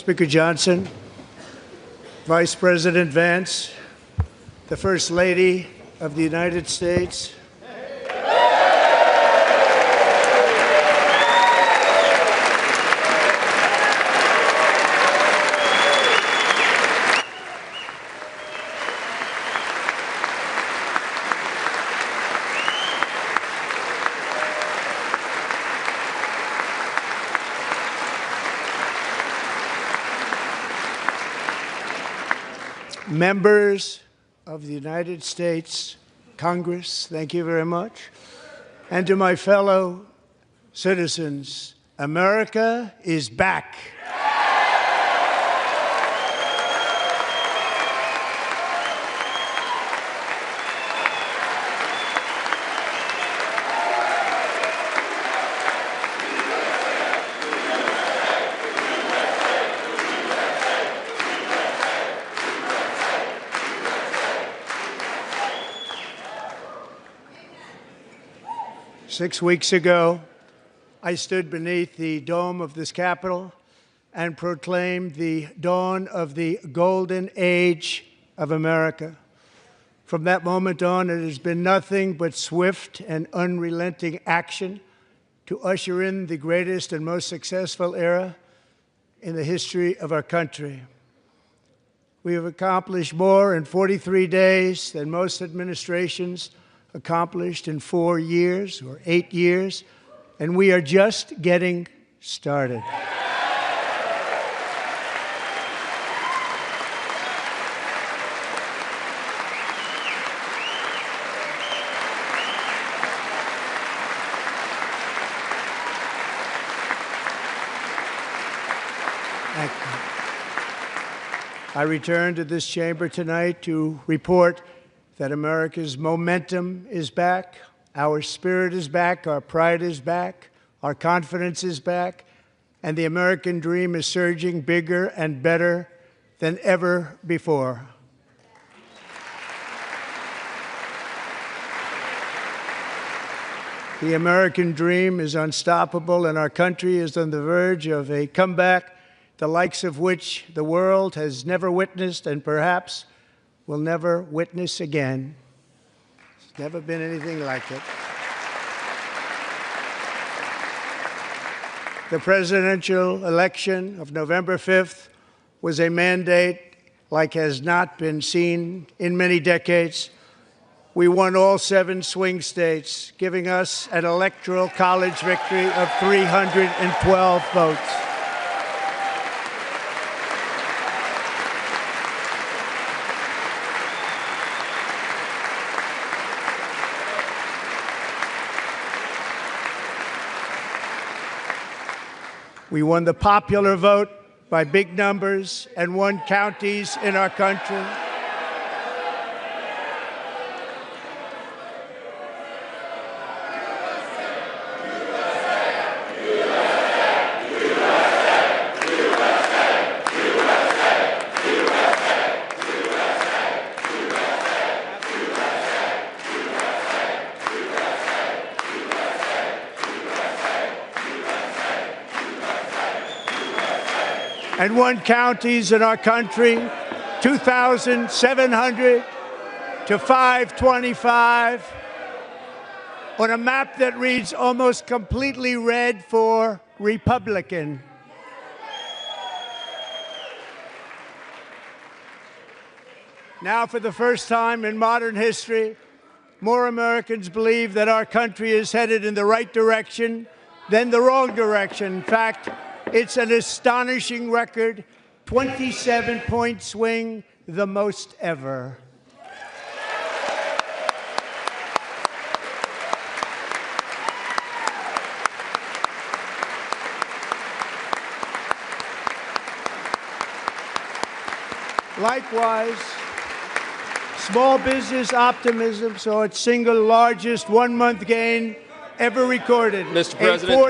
Speaker Johnson, Vice President Vance, the First Lady of the United States, members of the United States Congress, thank you very much. And to my fellow citizens, America is back. 6 weeks ago, I stood beneath the dome of this Capitol and proclaimed the dawn of the golden age of America. From that moment on, it has been nothing but swift and unrelenting action to usher in the greatest and most successful era in the history of our country. We have accomplished more in 43 days than most administrations accomplished in 4 years or 8 years, and we are just getting started. I return to this chamber tonight to report that America's momentum is back, our spirit is back, our pride is back, our confidence is back, and the American dream is surging bigger and better than ever before. The American dream is unstoppable, and our country is on the verge of a comeback, the likes of which the world has never witnessed and perhaps will never witness again. There's never been anything like it. The presidential election of November 5th was a mandate like has not been seen in many decades. We won all 7 swing states, giving us an electoral college victory of 312 votes. We won the popular vote by big numbers and won counties in our country. And won counties in our country, 2,700 to 525, on a map that reads almost completely red for Republican. Now, for the first time in modern history, more Americans believe that our country is headed in the right direction than the wrong direction. In fact, it's an astonishing record, 27-point swing, the most ever. Likewise, small business optimism saw its single largest one-month gain ever recorded. Mr. President. A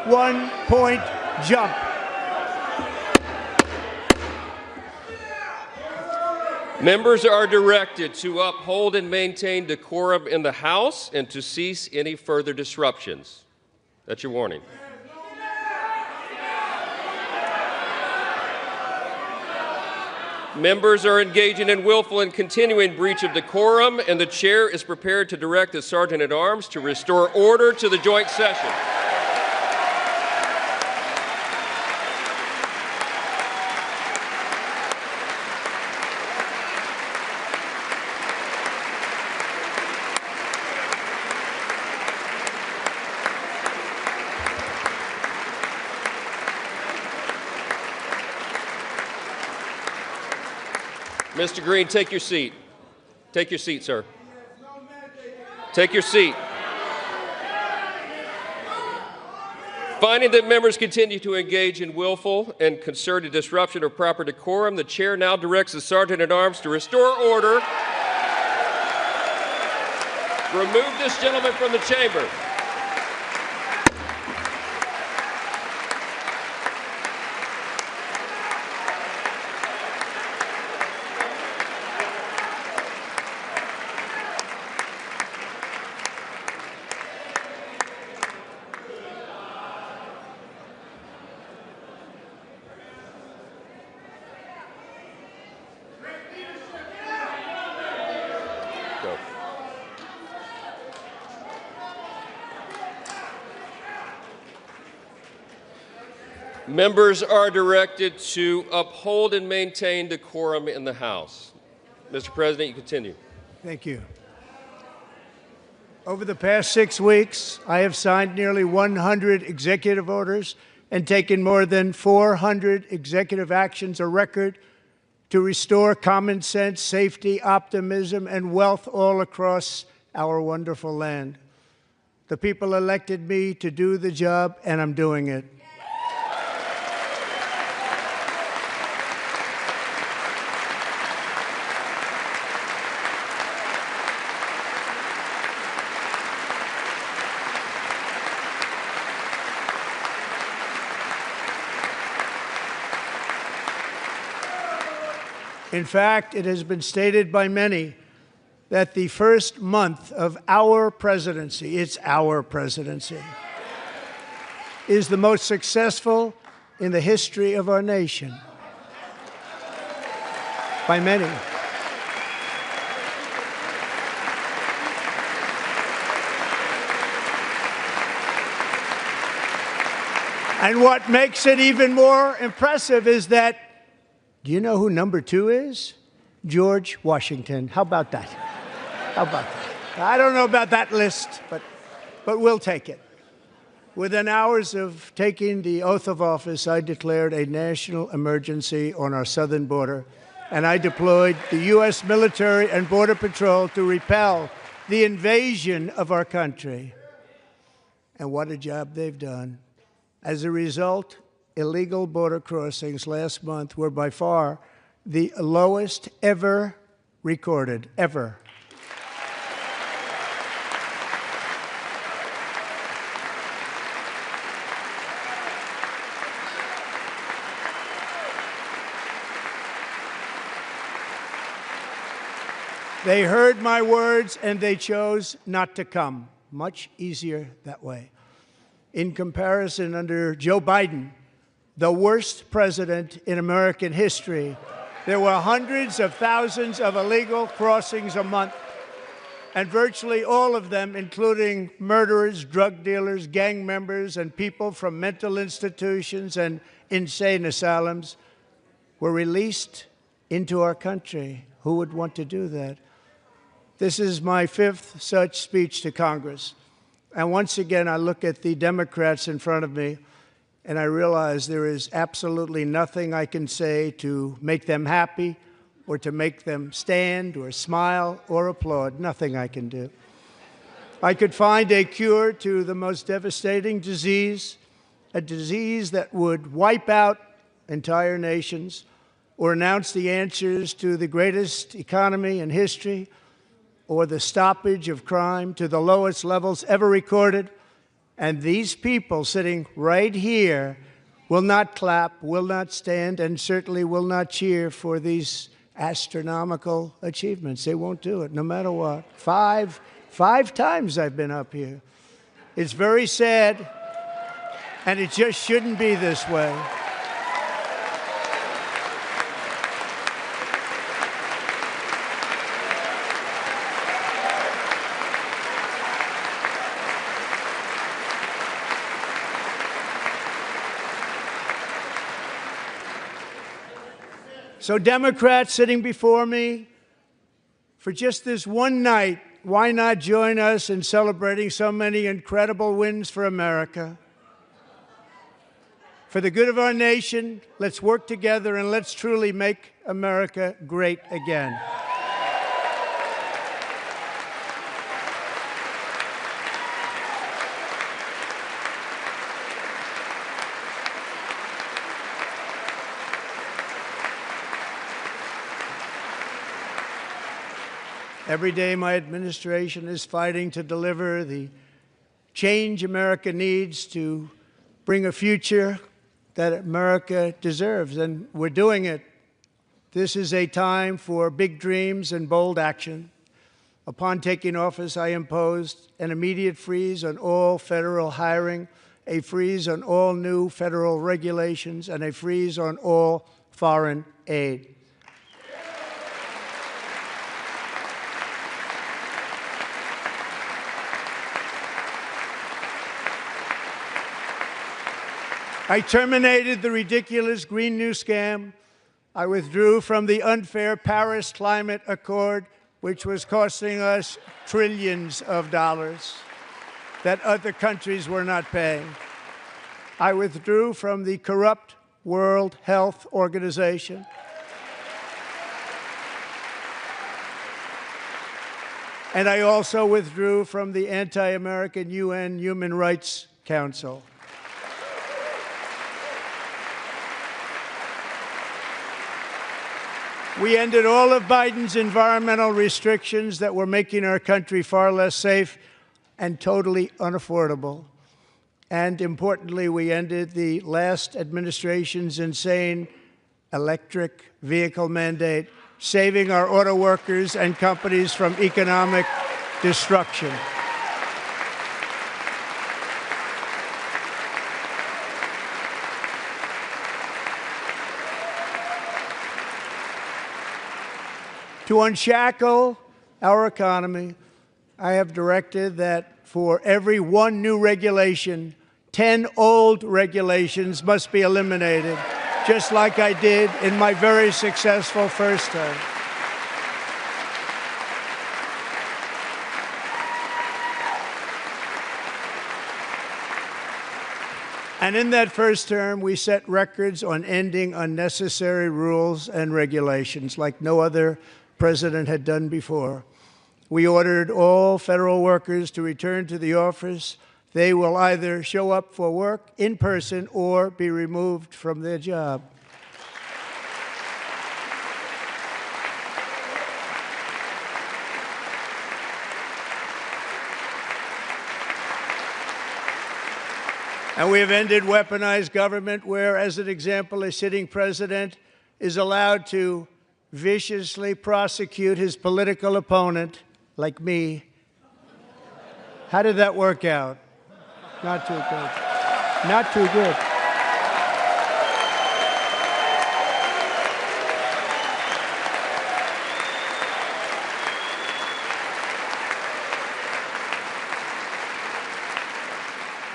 41-point jump. Members are directed to uphold and maintain decorum in the House and to cease any further disruptions. That's your warning. Members are engaging in willful and continuing breach of decorum, and the chair is prepared to direct the Sergeant-at-Arms to restore order to the joint session. Mr. Green, take your seat. Take your seat, sir. Take your seat. Finding that members continue to engage in willful and concerted disruption of proper decorum, the chair now directs the Sergeant-at-Arms to restore order. Remove this gentleman from the chamber. Members are directed to uphold and maintain decorum in the House. Mr. President, you continue. Thank you. Over the past 6 weeks, I have signed nearly 100 executive orders and taken more than 400 executive actions, a record to restore common sense, safety, optimism, and wealth all across our wonderful land. The people elected me to do the job, and I'm doing it. In fact, it has been stated by many that the first month of our presidency, it's our presidency, is the most successful in the history of our nation. By many. And what makes it even more impressive is that, do you know who number 2 is? George Washington. How about that? How about that? I don't know about that list, but we'll take it. Within hours of taking the oath of office, I declared a national emergency on our southern border, and I deployed the U.S. military and Border Patrol to repel the invasion of our country. And what a job they've done. As a result, illegal border crossings last month were by far the lowest ever recorded, ever. They heard my words and they chose not to come. Much easier that way. In comparison, under Joe Biden, the worst president in American history, there were hundreds of thousands of illegal crossings a month, and virtually all of them, including murderers, drug dealers, gang members, and people from mental institutions and insane asylums, were released into our country. Who would want to do that? This is my 5th such speech to Congress. And once again, I look at the Democrats in front of me, and I realize there is absolutely nothing I can say to make them happy or to make them stand or smile or applaud. Nothing I can do. I could find a cure to the most devastating disease, a disease that would wipe out entire nations, or announce the answers to the greatest economy in history, or the stoppage of crime to the lowest levels ever recorded. And these people sitting right here will not clap, will not stand, and certainly will not cheer for these astronomical achievements. They won't do it, no matter what. Five times I've been up here. It's very sad, and it just shouldn't be this way. So Democrats sitting before me, for just this one night, why not join us in celebrating so many incredible wins for America? For the good of our nation, let's work together and let's truly make America great again. Every day, my administration is fighting to deliver the change America needs to bring a future that America deserves, and we're doing it. This is a time for big dreams and bold action. Upon taking office, I imposed an immediate freeze on all federal hiring, a freeze on all new federal regulations, and a freeze on all foreign aid. I terminated the ridiculous Green New Scam. I withdrew from the unfair Paris Climate Accord, which was costing us trillions of dollars that other countries were not paying. I withdrew from the corrupt World Health Organization. And I also withdrew from the anti-American UN Human Rights Council. We ended all of Biden's environmental restrictions that were making our country far less safe and totally unaffordable. And importantly, we ended the last administration's insane electric vehicle mandate, saving our auto workers and companies from economic destruction. To unshackle our economy, I have directed that for every one new regulation, 10 old regulations must be eliminated, just like I did in my very successful first term. And in that first term, we set records on ending unnecessary rules and regulations like no other president had done before. We ordered all federal workers to return to the office. They will either show up for work in person or be removed from their job. And we have ended weaponized government where, as an example, a sitting president is allowed to viciously prosecute his political opponent, like me. How did that work out? Not too good. Not too good.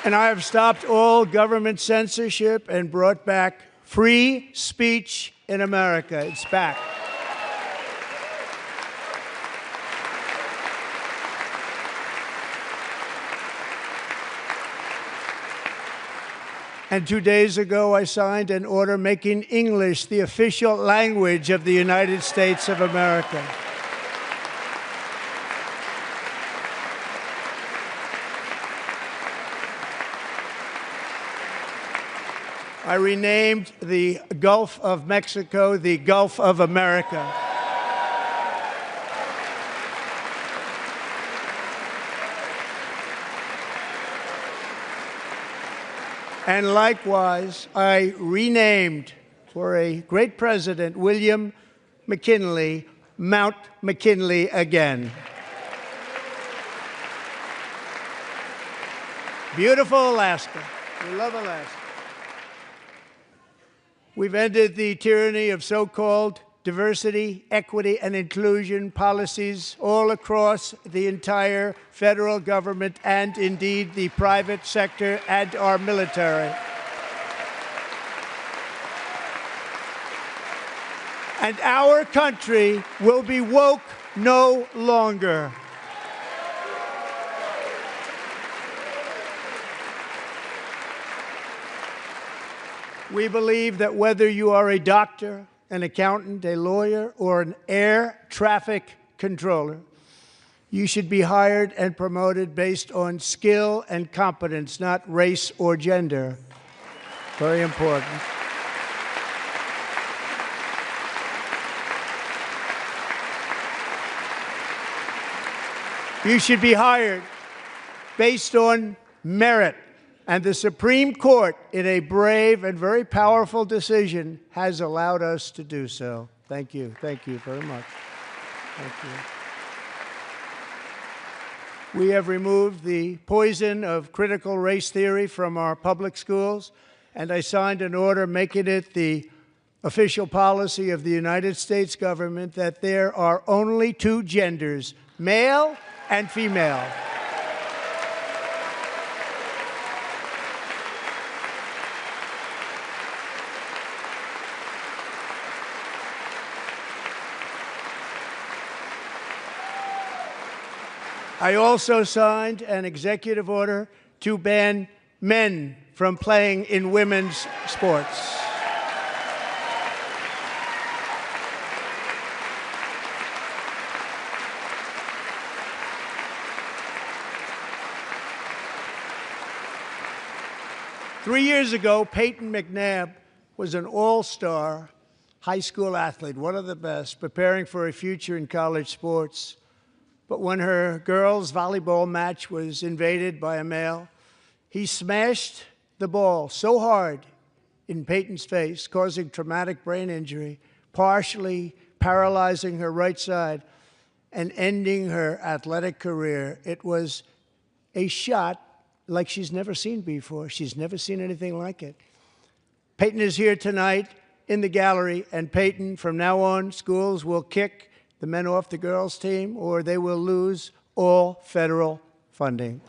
And I have stopped all government censorship and brought back free speech in America. It's back. And 2 days ago, I signed an order making English the official language of the United States of America. I renamed the Gulf of Mexico the Gulf of America. And likewise, I renamed, for a great president, William McKinley, Mount McKinley again. Beautiful Alaska. We love Alaska. We've ended the tyranny of so-called diversity, equity, and inclusion policies all across the entire federal government and, indeed, the private sector and our military. and our country will be woke no longer. We believe that whether you are a doctor, an accountant, a lawyer, or an air traffic controller, you should be hired and promoted based on skill and competence, not race or gender. Very important. You should be hired based on merit. And the Supreme Court, in a brave and very powerful decision, has allowed us to do so. Thank you. Thank you very much. Thank you. We have removed the poison of critical race theory from our public schools, and I signed an order making it the official policy of the United States government that there are only two genders, male and female. I also signed an executive order to ban men from playing in women's sports. Three years ago, Peyton McNabb was an all-star high school athlete, one of the best, preparing for a future in college sports. But when her girls' volleyball match was invaded by a male, he smashed the ball so hard in Peyton's face, causing traumatic brain injury, partially paralyzing her right side, and ending her athletic career. It was a shot like she's never seen before. She's never seen anything like it. Peyton is here tonight in the gallery, and Peyton, from now on, schools will kick the men off the girls' team, or they will lose all federal funding.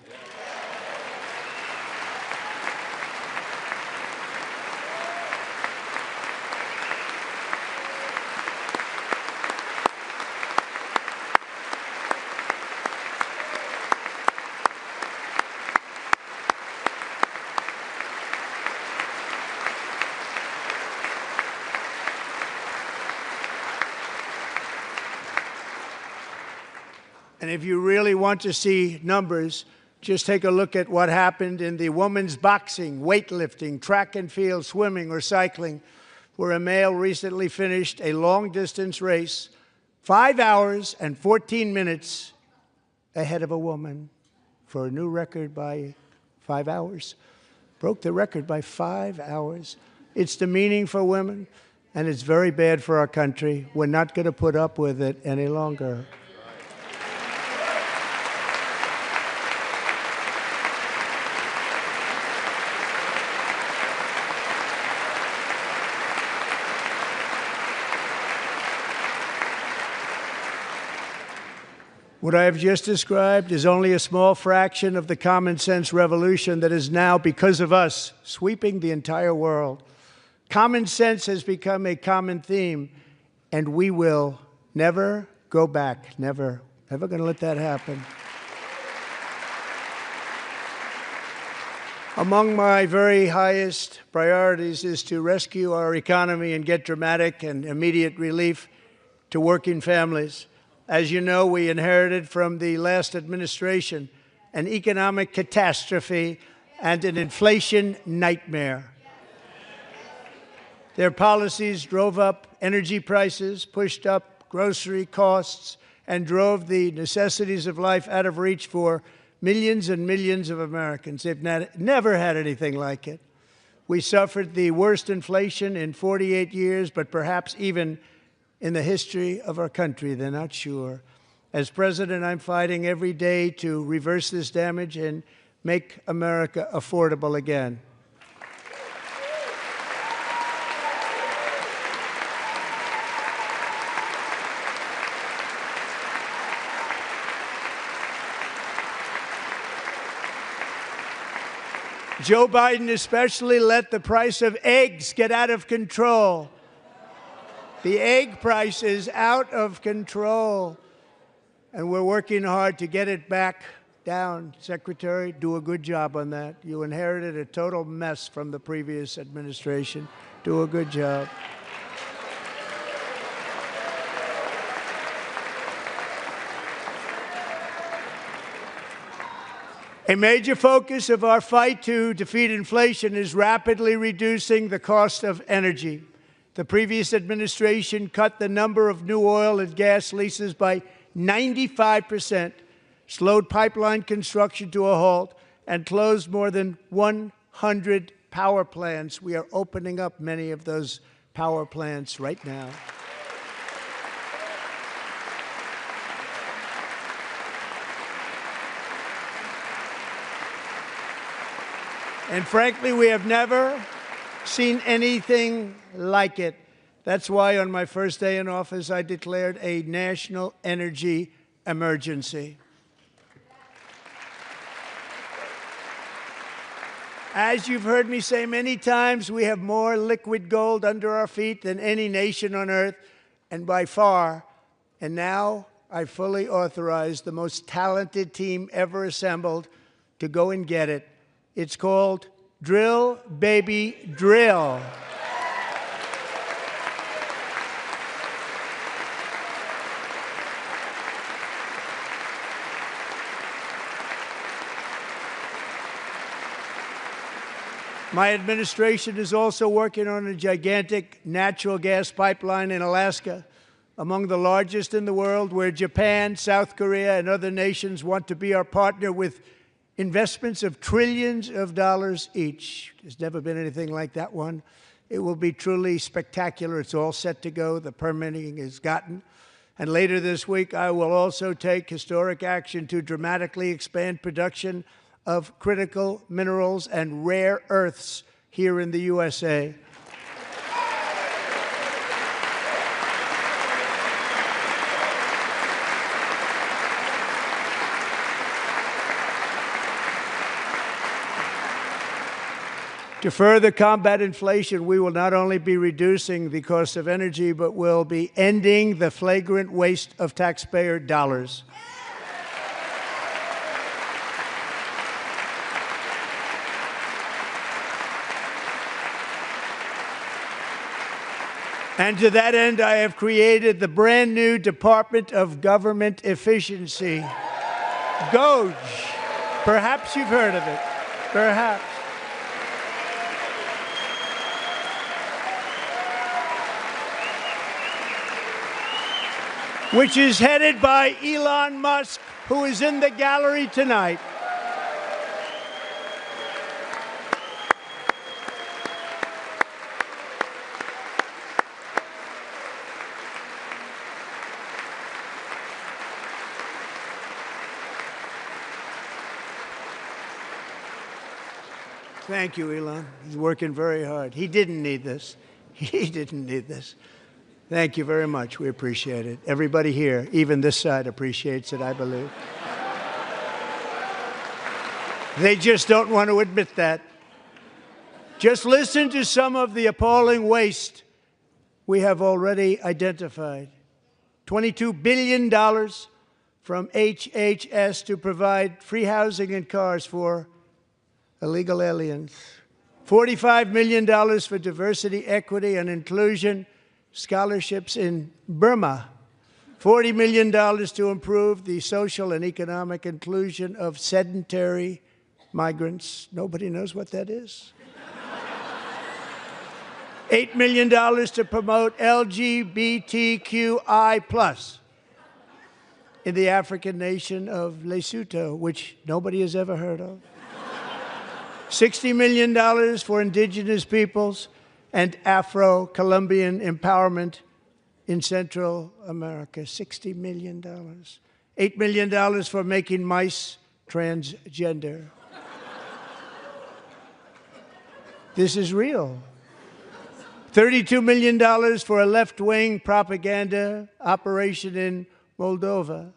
And if you really want to see numbers, just take a look at what happened in the women's boxing, weightlifting, track and field, swimming, or cycling, where a male recently finished a long-distance race 5 hours and 14 minutes ahead of a woman for a new record by 5 hours. Broke the record by 5 hours. It's demeaning for women, and it's very bad for our country. We're not going to put up with it any longer. What I have just described is only a small fraction of the common sense revolution that is now, because of us, sweeping the entire world. Common sense has become a common theme, and we will never go back. Never. Never going to let that happen. Among my very highest priorities is to rescue our economy and get dramatic and immediate relief to working families. As you know, we inherited from the last administration an economic catastrophe and an inflation nightmare. Their policies drove up energy prices, pushed up grocery costs, and drove the necessities of life out of reach for millions and millions of Americans. They've never had anything like it. We suffered the worst inflation in 48 years, but perhaps even in the history of our country. They're not sure. As president, I'm fighting every day to reverse this damage and make America affordable again. Joe Biden especially let the price of eggs get out of control. The egg price is out of control, and we're working hard to get it back down. Secretary, do a good job on that. You inherited a total mess from the previous administration. Do a good job. A major focus of our fight to defeat inflation is rapidly reducing the cost of energy. The previous administration cut the number of new oil and gas leases by 95%, slowed pipeline construction to a halt, and closed more than 100 power plants. We are opening up many of those power plants right now. And frankly, we have never seen anything like it. That's why on my first day in office, I declared a national energy emergency. As you've heard me say many times, we have more liquid gold under our feet than any nation on earth, and by far. And now I fully authorize the most talented team ever assembled to go and get it. It's called Drill, Baby, Drill. My administration is also working on a gigantic natural gas pipeline in Alaska, among the largest in the world, where Japan, South Korea, and other nations want to be our partner with investments of trillions of dollars each. There's never been anything like that one. It will be truly spectacular. It's all set to go. The permitting is gotten. And later this week, I will also take historic action to dramatically expand production of critical minerals and rare earths here in the USA. To further combat inflation, we will not only be reducing the cost of energy, but will be ending the flagrant waste of taxpayer dollars. And to that end, I have created the brand new Department of Government Efficiency, DOGE. Perhaps you've heard of it. Perhaps. Which is headed by Elon Musk, who is in the gallery tonight. Thank you, Elon. He's working very hard. He didn't need this. He didn't need this. Thank you very much. We appreciate it. Everybody here, even this side, appreciates it, I believe. They just don't want to admit that. Just listen to some of the appalling waste we have already identified. $22 billion from HHS to provide free housing and cars for illegal aliens. $45 million for diversity, equity, and inclusion scholarships in Burma. $40 million to improve the social and economic inclusion of sedentary migrants. Nobody knows what that is. $8 million to promote LGBTQI+ in the African nation of Lesotho, which nobody has ever heard of. $60 million for indigenous peoples and Afro-Colombian empowerment in Central America. $60 million. $8 million for making mice transgender. This is real. $32 million for a left-wing propaganda operation in Moldova.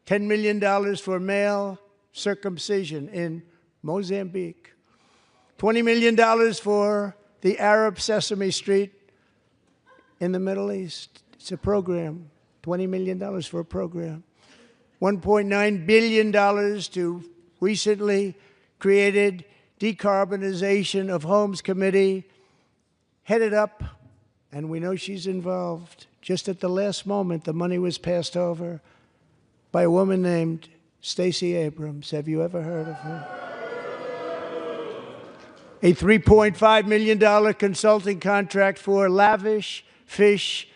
$10 million for male circumcision in Mozambique. $20 million for the Arab Sesame Street in the Middle East. It's a program, $20 million for a program. $1.9 billion to recently created Decarbonization of Homes Committee, headed up, and we know she's involved. Just at the last moment, the money was passed over by a woman named Stacey Abrams. Have you ever heard of her? A $3.5 million consulting contract for lavish fish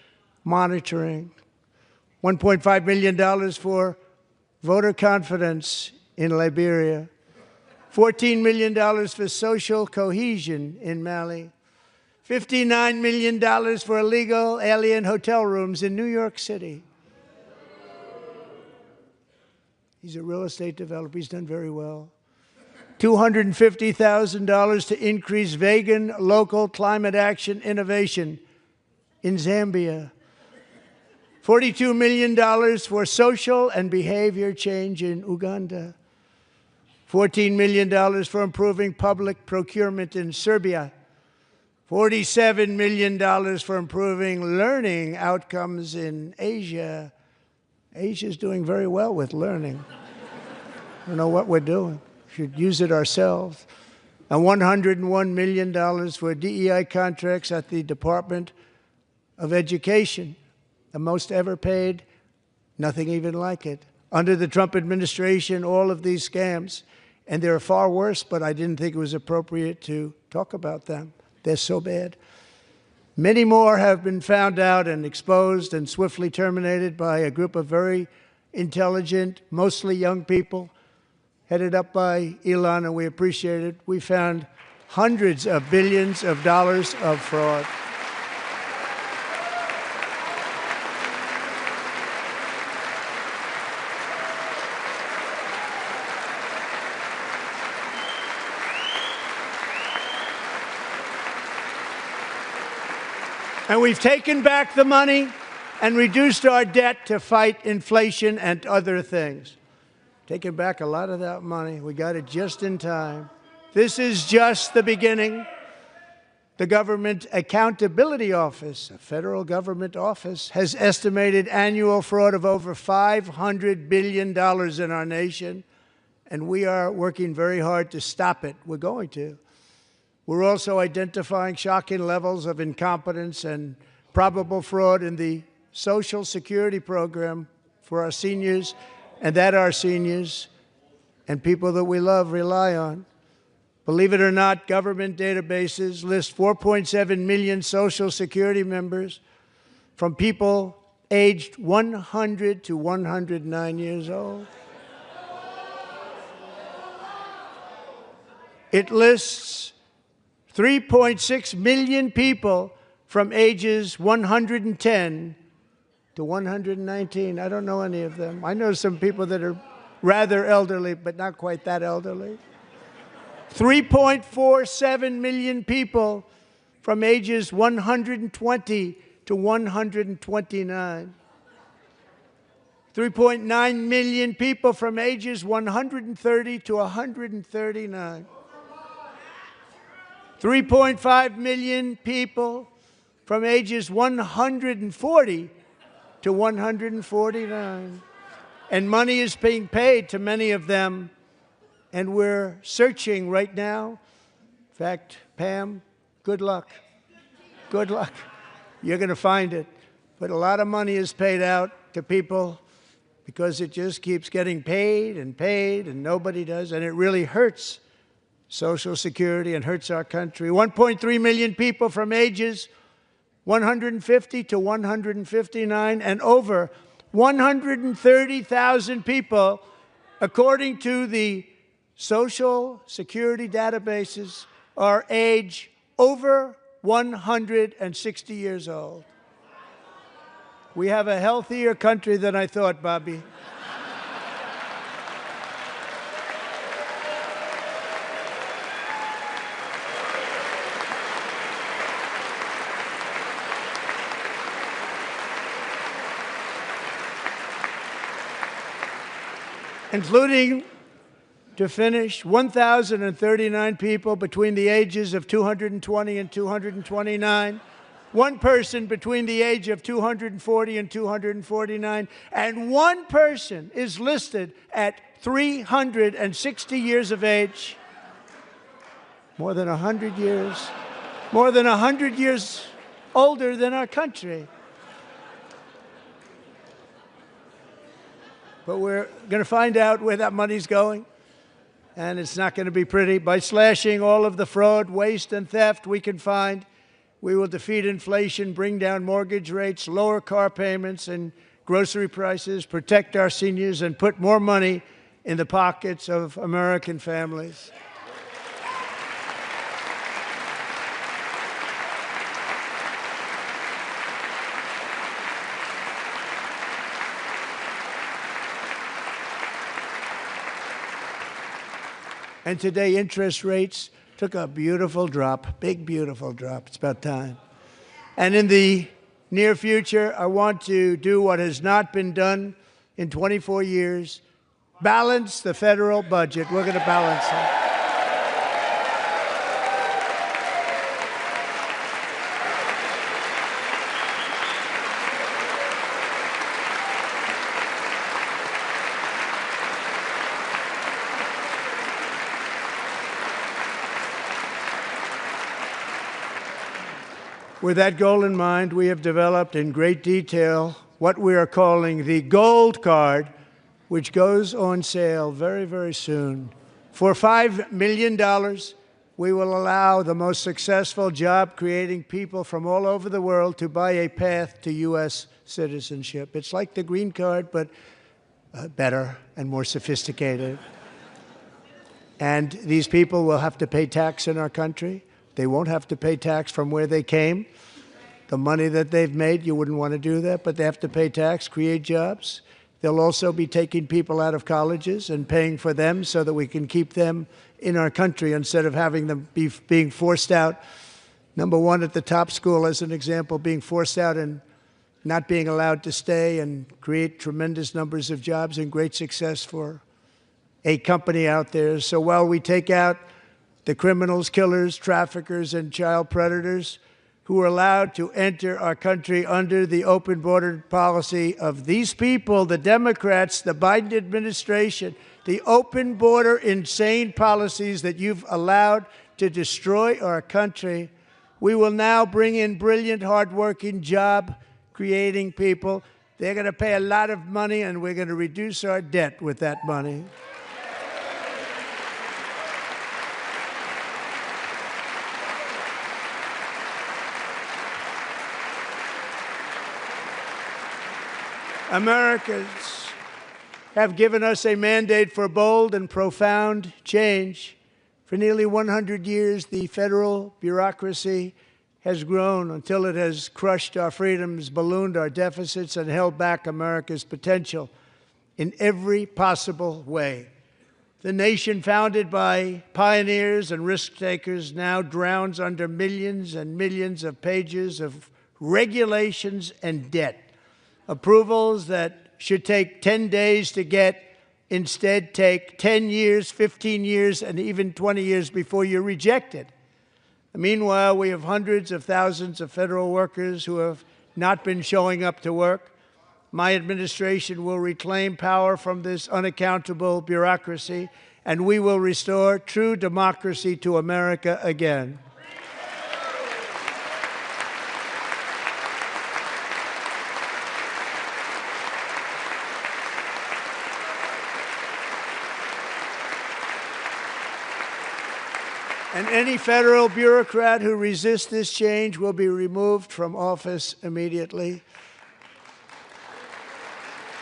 monitoring. $1.5 million for voter confidence in Liberia. $14 million for social cohesion in Mali. $59 million for illegal alien hotel rooms in New York City. He's a real estate developer. He's done very well. $250,000 to increase vegan local climate action innovation in Zambia. $42 million for social and behavior change in Uganda. $14 million for improving public procurement in Serbia. $47 million for improving learning outcomes in Asia. Asia's doing very well with learning. I don't know what we're doing. We should use it ourselves. And $101 million for DEI contracts at the Department of Education. The most ever paid, nothing even like it. Under the Trump administration, all of these scams, and they're far worse, but I didn't think it was appropriate to talk about them. They're so bad. Many more have been found out and exposed and swiftly terminated by a group of very intelligent, mostly young people, headed up by Elon, and we appreciate it. We found hundreds of billions of dollars of fraud. And we've taken back the money and reduced our debt to fight inflation and other things. Taken back a lot of that money. We got it just in time. This is just the beginning. The Government Accountability Office, a federal government office, has estimated annual fraud of over $500 billion in our nation, and we are working very hard to stop it. We're going to. We're also identifying shocking levels of incompetence and probable fraud in the Social Security program for our seniors, and that our seniors and people that we love rely on. Believe it or not, government databases list 4.7 million Social Security members from people aged 100 to 109 years old. It lists 3.6 million people from ages 110 to 119. I don't know any of them. I know some people that are rather elderly, but not quite that elderly. 3.47 million people from ages 120 to 129. 3.9 million people from ages 130 to 139. 3.5 million people from ages 140 to 149. And money is being paid to many of them, and we're searching right now. In fact, Pam, good luck. Good luck. You're going to find it. But a lot of money is paid out to people because it just keeps getting paid, and nobody does, and it really hurts Social Security and hurts our country. 1.3 million people from ages 150 to 159, and over 130,000 people, according to the Social Security databases, are age over 160 years old. We have a healthier country than I thought, Bobby. Including, to finish, 1,039 people between the ages of 220 and 229 one person between the age of 240 and 249, and one person is listed at 360 years of age. More than 100 years. More than 100 years older than our country. But we're going to find out where that money's going, and it's not going to be pretty. By slashing all of the fraud, waste, and theft we can find, we will defeat inflation, bring down mortgage rates, lower car payments and grocery prices, protect our seniors, and put more money in the pockets of American families. And today, interest rates took a beautiful drop, big, beautiful drop. It's about time. And in the near future, I want to do what has not been done in 24 years, balance the federal budget. We're going to balance it. With that goal in mind, we have developed in great detail what we are calling the Gold Card, which goes on sale very, very soon. For $5 million, we will allow the most successful job-creating people from all over the world to buy a path to U.S. citizenship. It's like the green card, but better and more sophisticated. And these people will have to pay tax in our country. They won't have to pay tax from where they came. The money that they've made, you wouldn't want to do that, but they have to pay tax, create jobs. They'll also be taking people out of colleges and paying for them so that we can keep them in our country instead of having them being forced out. Number one, at the top school, as an example, being forced out and not being allowed to stay and create tremendous numbers of jobs and great success for a company out there. So while we take out the criminals, killers, traffickers, and child predators who are allowed to enter our country under the open border policy of these people, the Democrats, the Biden administration, the open border insane policies that you've allowed to destroy our country, we will now bring in brilliant, hardworking, job-creating people. They're going to pay a lot of money, and we're going to reduce our debt with that money. Americans have given us a mandate for bold and profound change. For nearly 100 years, the federal bureaucracy has grown until it has crushed our freedoms, ballooned our deficits, and held back America's potential in every possible way. The nation founded by pioneers and risk-takers now drowns under millions and millions of pages of regulations and debt. Approvals that should take 10 days to get instead take 10 years, 15 years, and even 20 years before you're rejected. Meanwhile, we have hundreds of thousands of federal workers who have not been showing up to work. My administration will reclaim power from this unaccountable bureaucracy, and we will restore true democracy to America again. And any federal bureaucrat who resists this change will be removed from office immediately.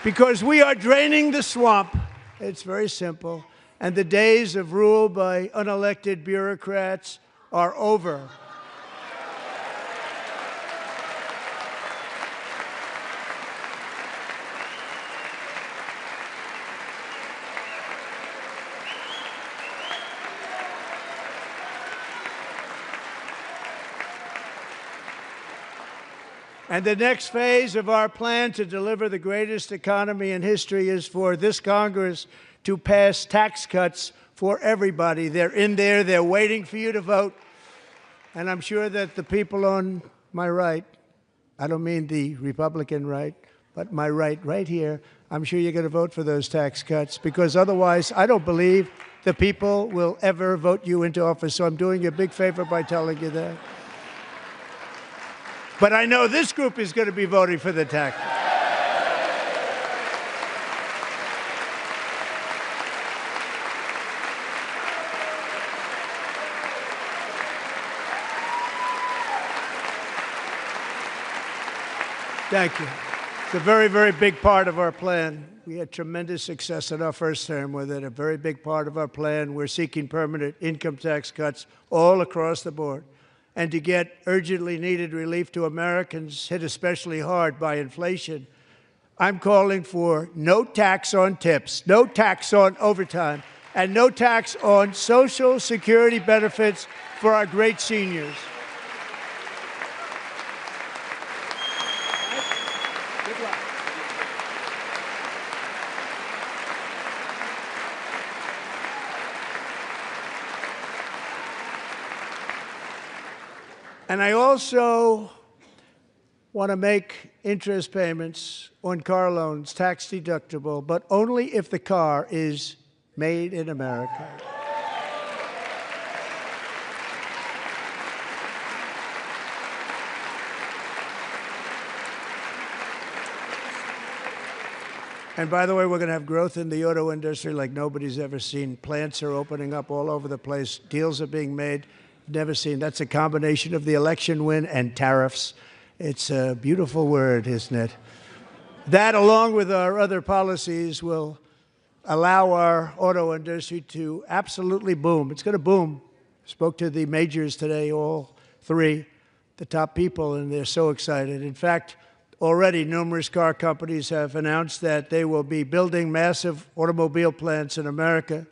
Because we are draining the swamp. It's very simple. And the days of rule by unelected bureaucrats are over. And the next phase of our plan to deliver the greatest economy in history is for this Congress to pass tax cuts for everybody. They're in there. They're waiting for you to vote. And I'm sure that the people on my right, I don't mean the Republican right, but my right here, I'm sure you're going to vote for those tax cuts, because otherwise I don't believe the people will ever vote you into office. So I'm doing you a big favor by telling you that. But I know this group is going to be voting for the tax cuts. Thank you. It's a very, very big part of our plan. We had tremendous success in our first term with it, a very big part of our plan. We're seeking permanent income tax cuts all across the board. And to get urgently needed relief to Americans hit especially hard by inflation, I'm calling for no tax on tips, no tax on overtime, and no tax on Social Security benefits for our great seniors. And I also want to make interest payments on car loans tax deductible, but only if the car is made in America. And by the way, we're going to have growth in the auto industry like nobody's ever seen. Plants are opening up all over the place. Deals are being made. Never seen. That's a combination of the election win and tariffs. It's a beautiful word, isn't it? That, along with our other policies, will allow our auto industry to absolutely boom. It's going to boom. Spoke to the majors today, all three, the top people, and they're so excited. In fact, already numerous car companies have announced that they will be building massive automobile plants in America,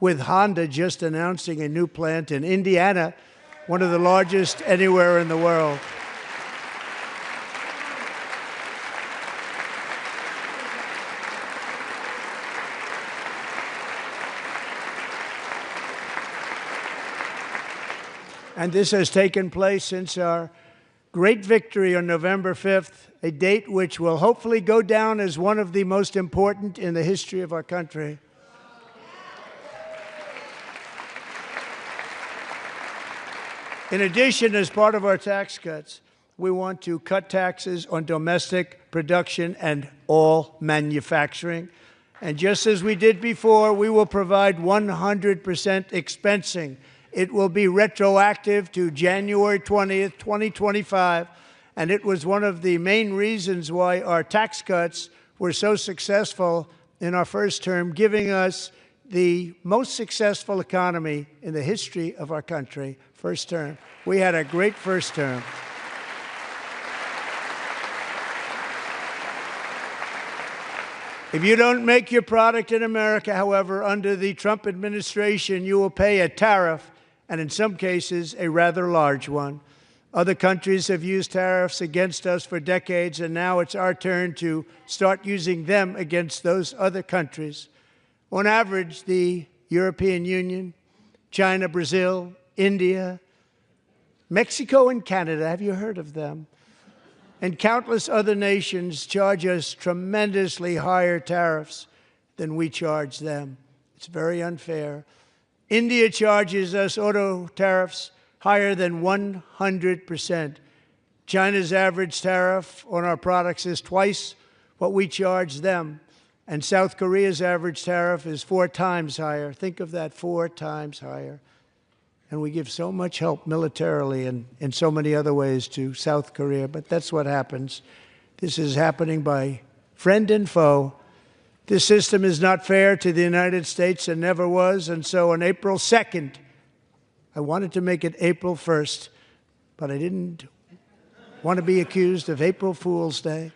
with Honda just announcing a new plant in Indiana, one of the largest anywhere in the world. And this has taken place since our great victory on November 5th, a date which will hopefully go down as one of the most important in the history of our country. In addition, as part of our tax cuts, we want to cut taxes on domestic production and all manufacturing. And just as we did before, we will provide 100% expensing. It will be retroactive to January 20th, 2025. And it was one of the main reasons why our tax cuts were so successful in our first term, giving us the most successful economy in the history of our country. First term. We had a great first term. If you don't make your product in America, however, under the Trump administration, you will pay a tariff, and in some cases, a rather large one. Other countries have used tariffs against us for decades, and now it's our turn to start using them against those other countries. On average, the European Union, China, Brazil, India, Mexico, and Canada, have you heard of them? And countless other nations charge us tremendously higher tariffs than we charge them. It's very unfair. India charges us auto tariffs higher than 100%. China's average tariff on our products is twice what we charge them. And South Korea's average tariff is 4 times higher. Think of that, 4 times higher. And we give so much help militarily and in so many other ways to South Korea. But that's what happens. This is happening by friend and foe. This system is not fair to the United States and never was. And so on April 2nd, I wanted to make it April 1st, but I didn't want to be accused of April Fool's Day.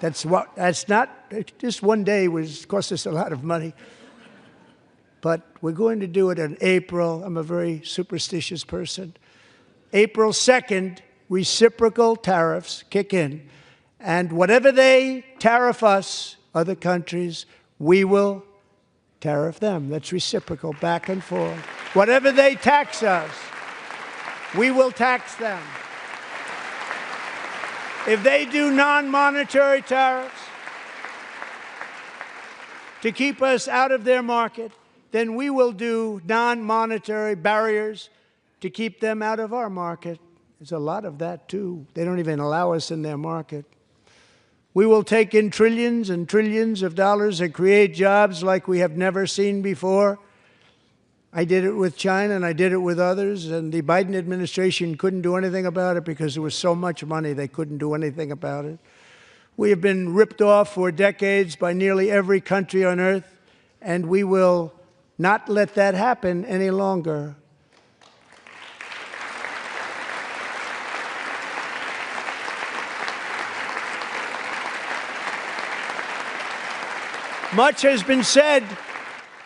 That's not, just one day cost us a lot of money. But we're going to do it in April. I'm a very superstitious person. April 2nd, reciprocal tariffs kick in. And whatever they tariff us, other countries, we will tariff them. That's reciprocal, back and forth. Whatever they tax us, we will tax them. If they do non-monetary tariffs to keep us out of their market, then we will do non-monetary barriers to keep them out of our market. There's a lot of that, too. They don't even allow us in their market. We will take in trillions and trillions of dollars and create jobs like we have never seen before. I did it with China, and I did it with others, and the Biden administration couldn't do anything about it because there was so much money they couldn't do anything about it. We have been ripped off for decades by nearly every country on earth, and we will not let that happen any longer. Much has been said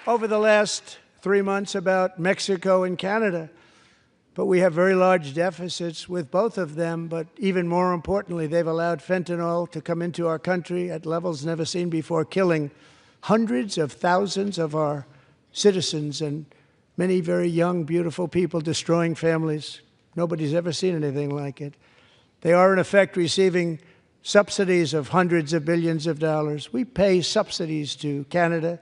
over the last 3 months about Mexico and Canada, but we have very large deficits with both of them. But even more importantly, they've allowed fentanyl to come into our country at levels never seen before, killing hundreds of thousands of our citizens and many very young, beautiful people, destroying families. Nobody's ever seen anything like it. They are, in effect, receiving subsidies of hundreds of billions of dollars. We pay subsidies to Canada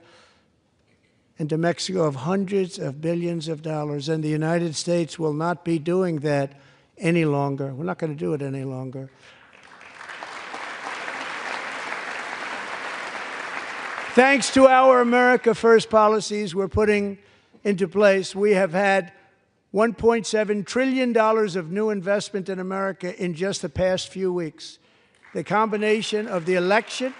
and to Mexico of hundreds of billions of dollars, and the United States will not be doing that any longer. We're not going to do it any longer. Thanks to our America First policies we're putting into place, we have had $1.7 trillion of new investment in America in just the past few weeks. The combination of the election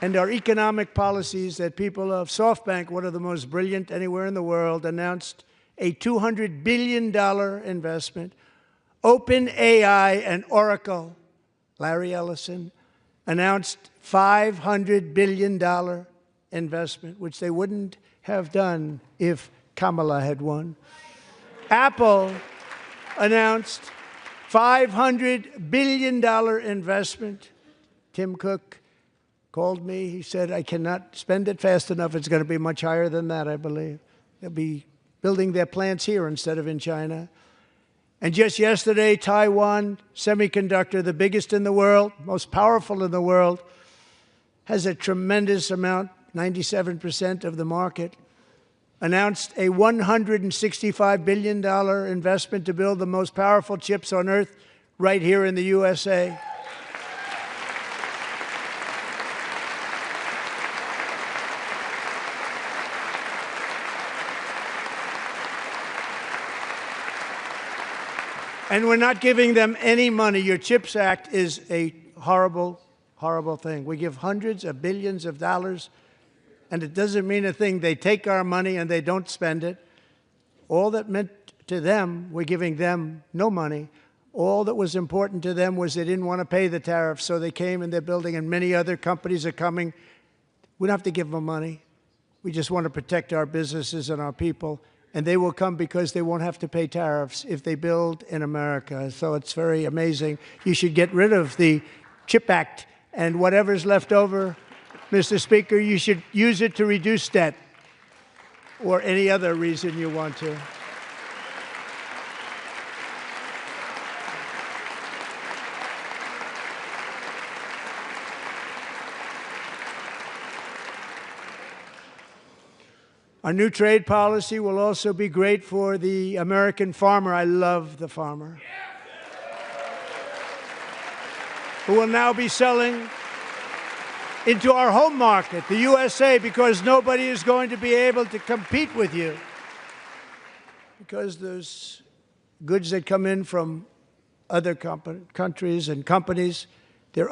and our economic policies that people of SoftBank, one of the most brilliant anywhere in the world, announced a $200 billion investment. OpenAI and Oracle, Larry Ellison, announced $500 billion investment, which they wouldn't have done if Kamala had won. Apple announced $500 billion investment. Tim Cook called me. He said, I cannot spend it fast enough. It's going to be much higher than that, I believe. They'll be building their plants here instead of in China. And just yesterday, Taiwan Semiconductor, the biggest in the world, most powerful in the world, has a tremendous amount, 97% of the market, announced a $165 billion investment to build the most powerful chips on earth right here in the USA. And we're not giving them any money. Your CHIPS Act is a horrible, horrible thing. We give hundreds of billions of dollars, and it doesn't mean a thing. They take our money and they don't spend it. All that meant to them, we're giving them no money. All that was important to them was they didn't want to pay the tariffs, so they came and they're building, and many other companies are coming. We don't have to give them money. We just want to protect our businesses and our people. And they will come because they won't have to pay tariffs if they build in America. So it's very amazing. You should get rid of the CHIP Act, and whatever's left over, Mr. Speaker, you should use it to reduce debt or any other reason you want to. Our new trade policy will also be great for the American farmer. I love the farmer, who will now be selling into our home market, the USA, because nobody is going to be able to compete with you. Because there's goods that come in from other countries and companies. They're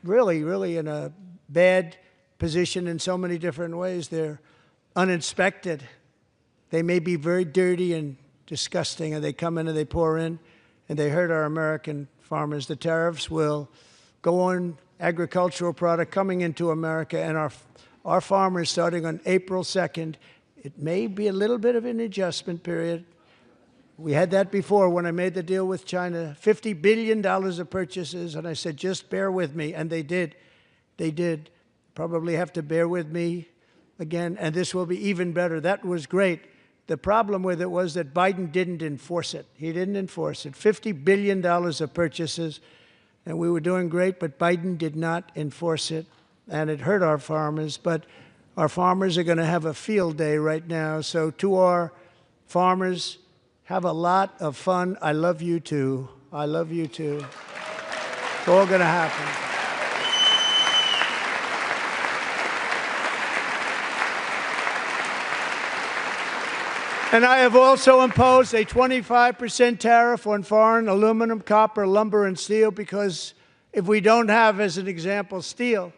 really in a bad position in so many different ways. They're uninspected. They may be very dirty and disgusting, and they come in and they pour in, and they hurt our American farmers. The tariffs will go on agricultural product coming into America, and our farmers, starting on April 2nd, it may be a little bit of an adjustment period. We had that before when I made the deal with China, $50 billion of purchases, and I said, just bear with me, and they did. They did. Probably have to bear with me again, and this will be even better. That was great. The problem with it was that Biden didn't enforce it. He didn't enforce it. $50 billion of purchases, and we were doing great, but Biden did not enforce it, and it hurt our farmers. But our farmers are going to have a field day right now. So to our farmers, have a lot of fun. I love you too. I love you too. It's all going to happen. And I have also imposed a 25% tariff on foreign aluminum, copper, lumber, and steel, because if we don't have, as an example, steel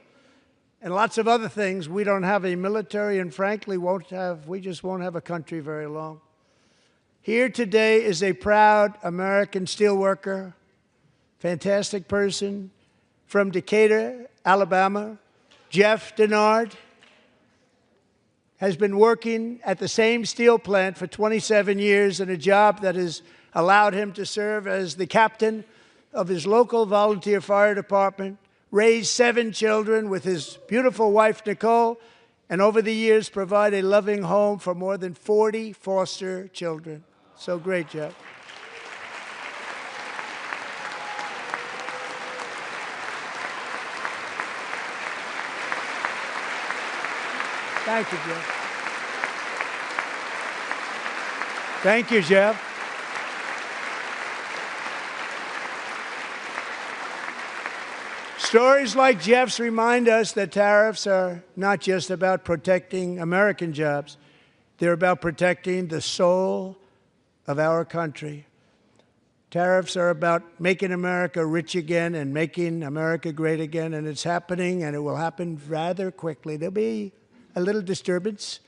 and lots of other things, we don't have a military, and frankly, we just won't have a country very long. Here today is a proud American steelworker, fantastic person from Decatur, Alabama, Jeff Denard. Has been working at the same steel plant for 27 years in a job that has allowed him to serve as the captain of his local volunteer fire department, raise 7 children with his beautiful wife, Nicole, and over the years provide a loving home for more than 40 foster children. So great, Jeff. Thank you, Jeff. Thank you, Jeff. Stories like Jeff's remind us that tariffs are not just about protecting American jobs. They're about protecting the soul of our country. Tariffs are about making America rich again and making America great again, and it's happening, and it will happen rather quickly. There'll be a little disturbance,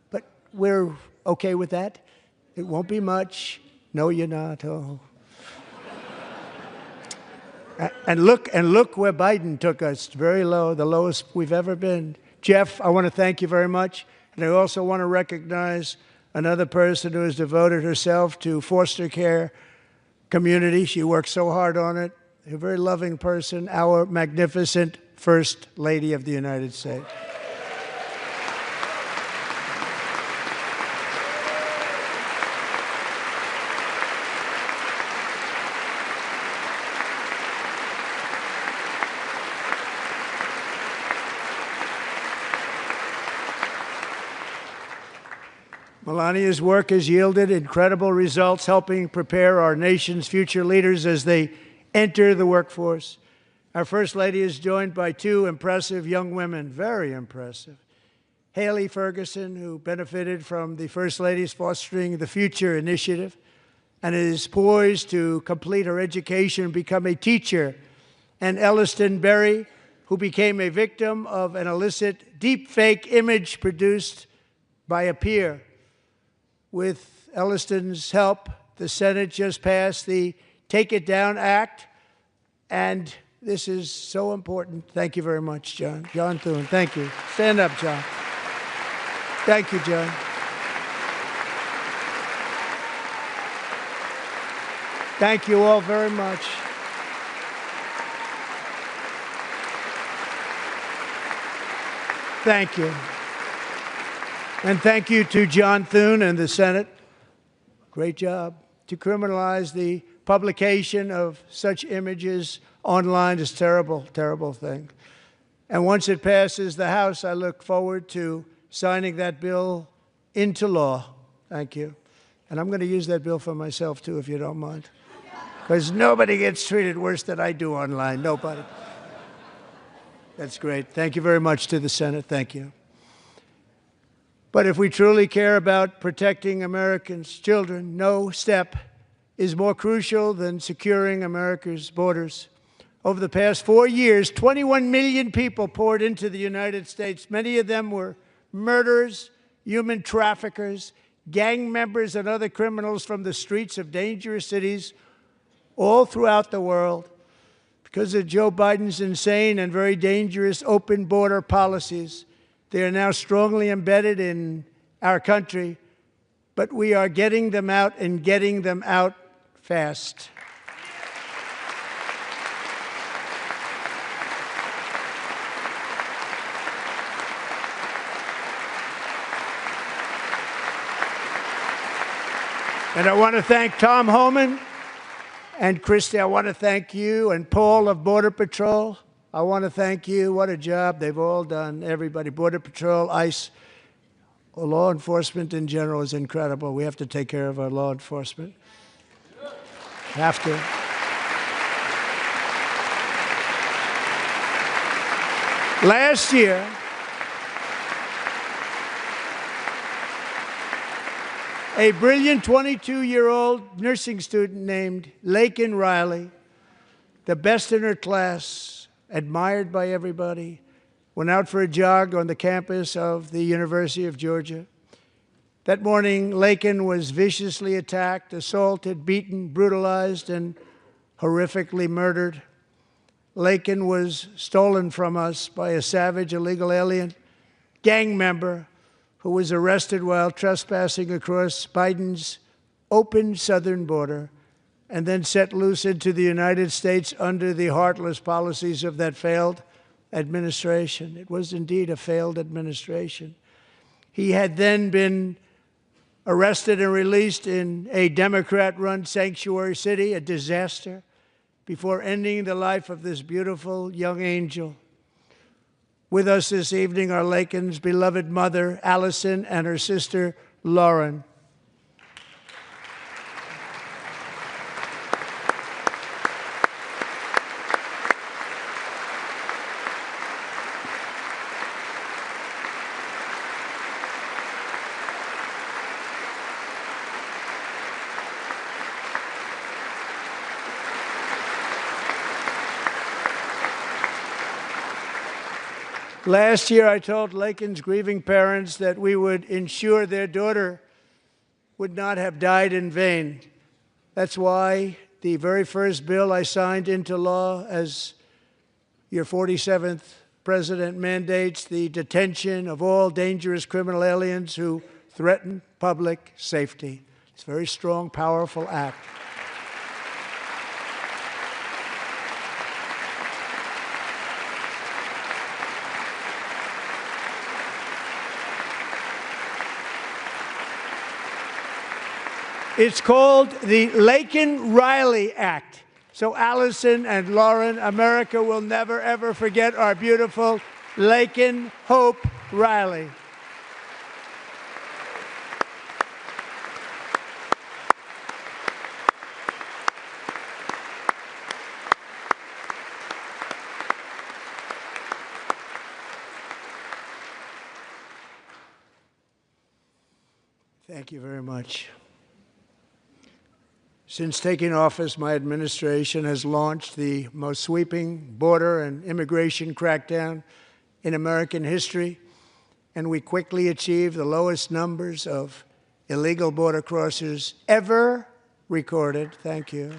but we're okay with that. It won't be much. No, you're not. Oh. And look where Biden took us. Very low, the lowest we've ever been. Jeff, I want to thank you very much. And I also want to recognize another person who has devoted herself to foster care community. She works so hard on it. A very loving person, our magnificent First Lady of the United States. Melania's work has yielded incredible results, helping prepare our nation's future leaders as they enter the workforce. Our First Lady is joined by 2 impressive young women, very impressive. Haley Ferguson, who benefited from the First Lady's Fostering the Future initiative and is poised to complete her education and become a teacher. And Elliston Berry, who became a victim of an illicit deepfake image produced by a peer. With Elliston's help, the Senate just passed the Take It Down Act, and this is so important. Thank you very much, John. John Thune, thank you. Stand up, John. Thank you, John. Thank you all very much. Thank you. And thank you to John Thune and the Senate. Great job. To criminalize the publication of such images online is a terrible, terrible thing. And once it passes the House, I look forward to signing that bill into law. Thank you. And I'm going to use that bill for myself, too, if you don't mind. Because nobody gets treated worse than I do online. Nobody. That's great. Thank you very much to the Senate. Thank you. But if we truly care about protecting Americans' children, no step is more crucial than securing America's borders. Over the past 4 years, 21 million people poured into the United States. Many of them were murderers, human traffickers, gang members, and other criminals from the streets of dangerous cities all throughout the world. Because of Joe Biden's insane and very dangerous open border policies, they are now strongly embedded in our country, but we are getting them out and getting them out fast. And I want to thank Tom Homan and Christy. I want to thank you and Paul of Border Patrol. I want to thank you. What a job they've all done. Everybody, Border Patrol, ICE, law enforcement in general is incredible. We have to take care of our law enforcement. Have to. Last year, a brilliant 22-year-old nursing student named Laken Riley, the best in her class, admired by everybody, went out for a jog on the campus of the University of Georgia. That morning, Laken was viciously attacked, assaulted, beaten, brutalized, and horrifically murdered. Laken was stolen from us by a savage illegal alien gang member who was arrested while trespassing across Biden's open southern border and then set loose into the United States under the heartless policies of that failed administration. It was indeed a failed administration. He had then been arrested and released in a Democrat-run sanctuary city, a disaster, before ending the life of this beautiful young angel. With us this evening are Laken's beloved mother, Allison, and her sister, Lauren. Last year, I told Laken's grieving parents that we would ensure their daughter would not have died in vain. That's why the very first bill I signed into law as your 47th president mandates the detention of all dangerous criminal aliens who threaten public safety. It's a very strong, powerful act. It's called the Laken-Riley Act. So Allison and Lauren, America will never, ever forget our beautiful Laken Hope Riley. Thank you very much. Since taking office, my administration has launched the most sweeping border and immigration crackdown in American history, and we quickly achieved the lowest numbers of illegal border crossers ever recorded. Thank you.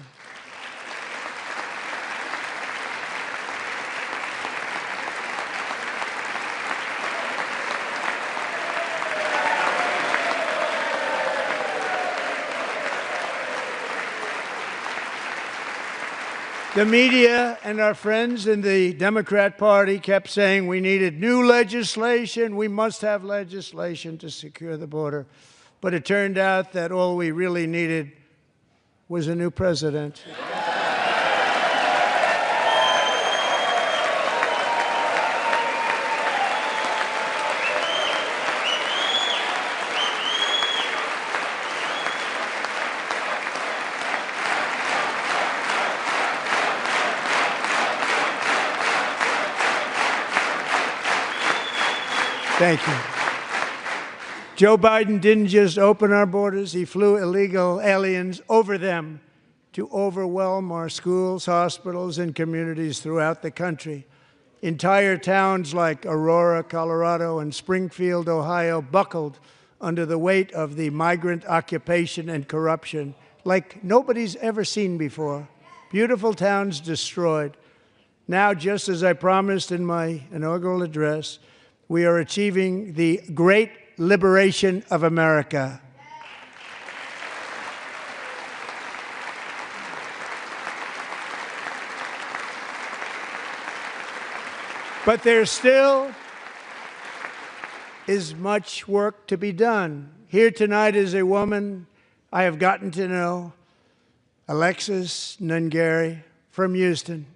The media and our friends in the Democrat Party kept saying we needed new legislation, we must have legislation to secure the border. But it turned out that all we really needed was a new president. Thank you. Joe Biden didn't just open our borders, he flew illegal aliens over them to overwhelm our schools, hospitals, and communities throughout the country. Entire towns like Aurora, Colorado, and Springfield, Ohio, buckled under the weight of the migrant occupation and corruption like nobody's ever seen before. Beautiful towns destroyed. Now, just as I promised in my inaugural address, we are achieving the great liberation of America. But there still is much work to be done. Here tonight is a woman I have gotten to know Alexis Nungary from Houston.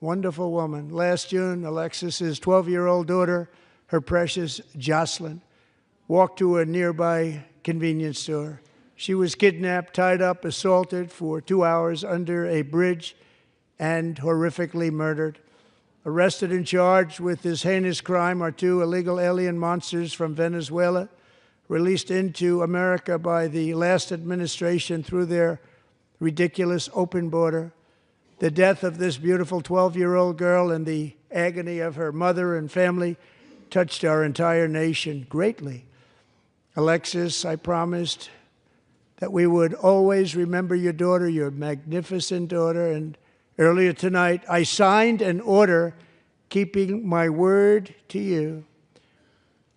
Wonderful woman. Last June, Alexis's 12-year-old daughter, her precious Jocelyn, walked to a nearby convenience store. She was kidnapped, tied up, assaulted for 2 hours under a bridge, and horrifically murdered. Arrested and charged with this heinous crime are 2 illegal alien monsters from Venezuela, released into America by the last administration through their ridiculous open border. The death of this beautiful 12-year-old girl and the agony of her mother and family touched our entire nation greatly. Alexis, I promised that we would always remember your daughter, your magnificent daughter, and earlier tonight I signed an order keeping my word to you.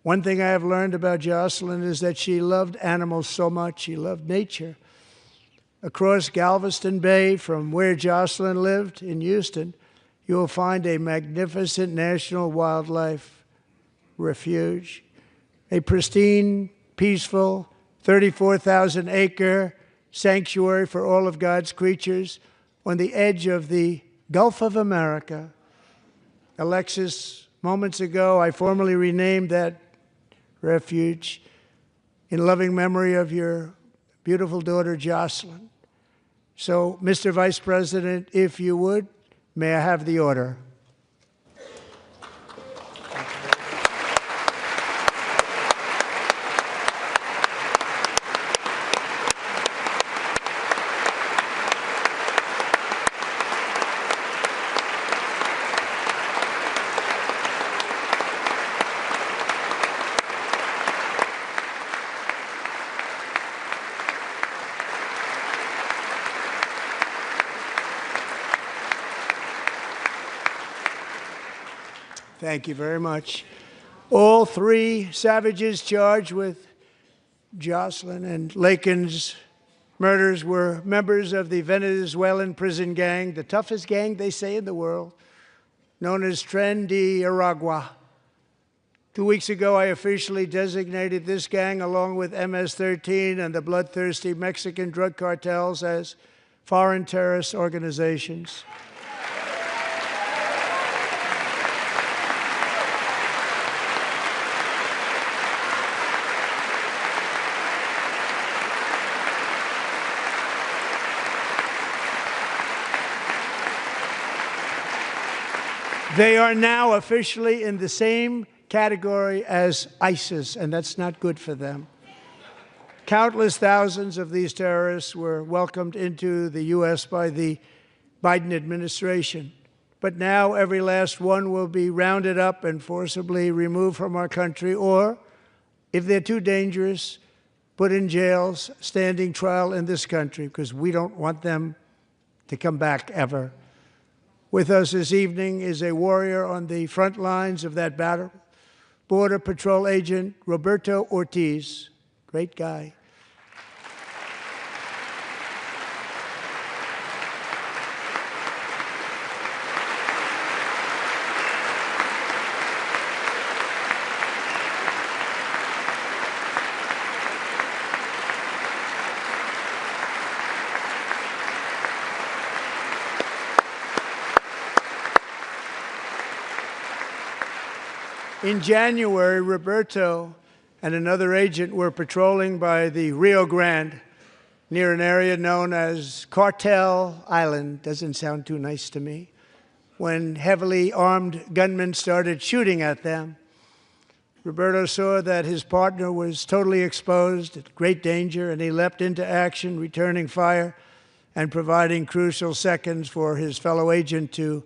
One thing I have learned about Jocelyn is that she loved animals so much. She loved nature. Across Galveston Bay, from where Jocelyn lived in Houston, you will find a magnificent national wildlife refuge, a pristine, peaceful, 34,000-acre sanctuary for all of God's creatures on the edge of the Gulf of America. Alexis, moments ago, I formally renamed that refuge in loving memory of your beautiful daughter, Jocelyn. So, Mr. Vice President, if you would, may I have the order? Thank you very much. All 3 savages charged with Jocelyn and Lakin's murders were members of the Venezuelan prison gang, the toughest gang, they say, in the world, known as Tren de Aragua. 2 weeks ago, I officially designated this gang, along with MS-13 and the bloodthirsty Mexican drug cartels, as foreign terrorist organizations. They are now officially in the same category as ISIS, and that's not good for them. Countless thousands of these terrorists were welcomed into the U.S. by the Biden administration. But now every last one will be rounded up and forcibly removed from our country, or, if they're too dangerous, put in jails, standing trial in this country, because we don't want them to come back ever. With us this evening is a warrior on the front lines of that battle, Border Patrol Agent Roberto Ortiz. Great guy. In January, Roberto and another agent were patrolling by the Rio Grande near an area known as Cartel Island. Doesn't sound too nice to me. When heavily armed gunmen started shooting at them, Roberto saw that his partner was totally exposed, at great danger, and he leapt into action, returning fire and providing crucial seconds for his fellow agent to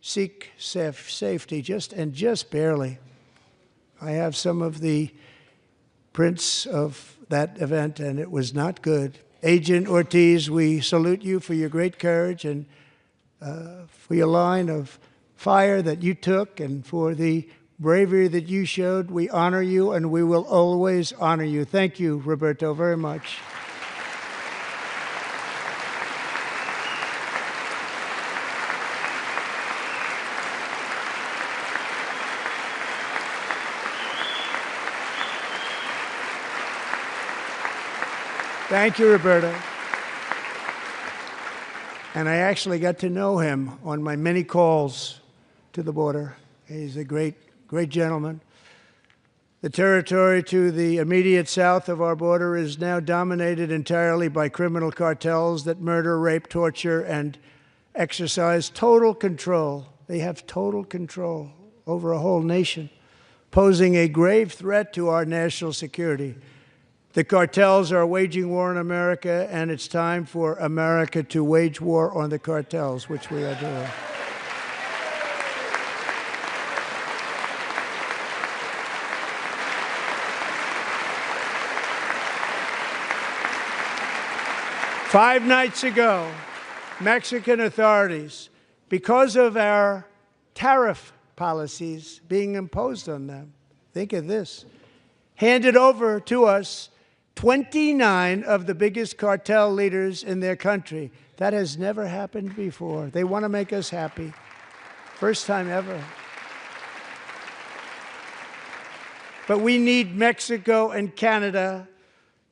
seek safety, just barely. I have some of the prints of that event, and it was not good. Agent Ortiz, we salute you for your great courage and for your line of fire that you took and for the bravery that you showed. We honor you, and we will always honor you. Thank you, Roberto, very much. Thank you, Roberto. And I actually got to know him on my many calls to the border. He's a great gentleman. The territory to the immediate south of our border is now dominated entirely by criminal cartels that murder, rape, torture, and exercise total control. They have total control over a whole nation, posing a grave threat to our national security. The cartels are waging war on America, and it's time for America to wage war on the cartels, which we are doing. Five nights ago, Mexican authorities, because of our tariff policies being imposed on them, think of this, handed over to us 29 of the biggest cartel leaders in their country. That has never happened before. They want to make us happy. First time ever. But we need Mexico and Canada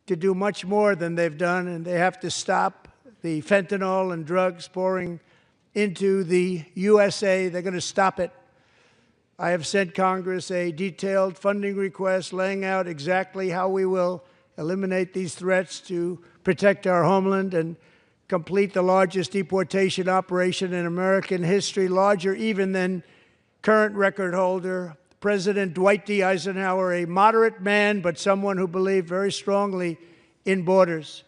to do much more than they've done, and they have to stop the fentanyl and drugs pouring into the USA. They're going to stop it. I have sent Congress a detailed funding request laying out exactly how we will eliminate these threats to protect our homeland and complete the largest deportation operation in American history, larger even than current record holder President Dwight D. Eisenhower, a moderate man, but someone who believed very strongly in borders.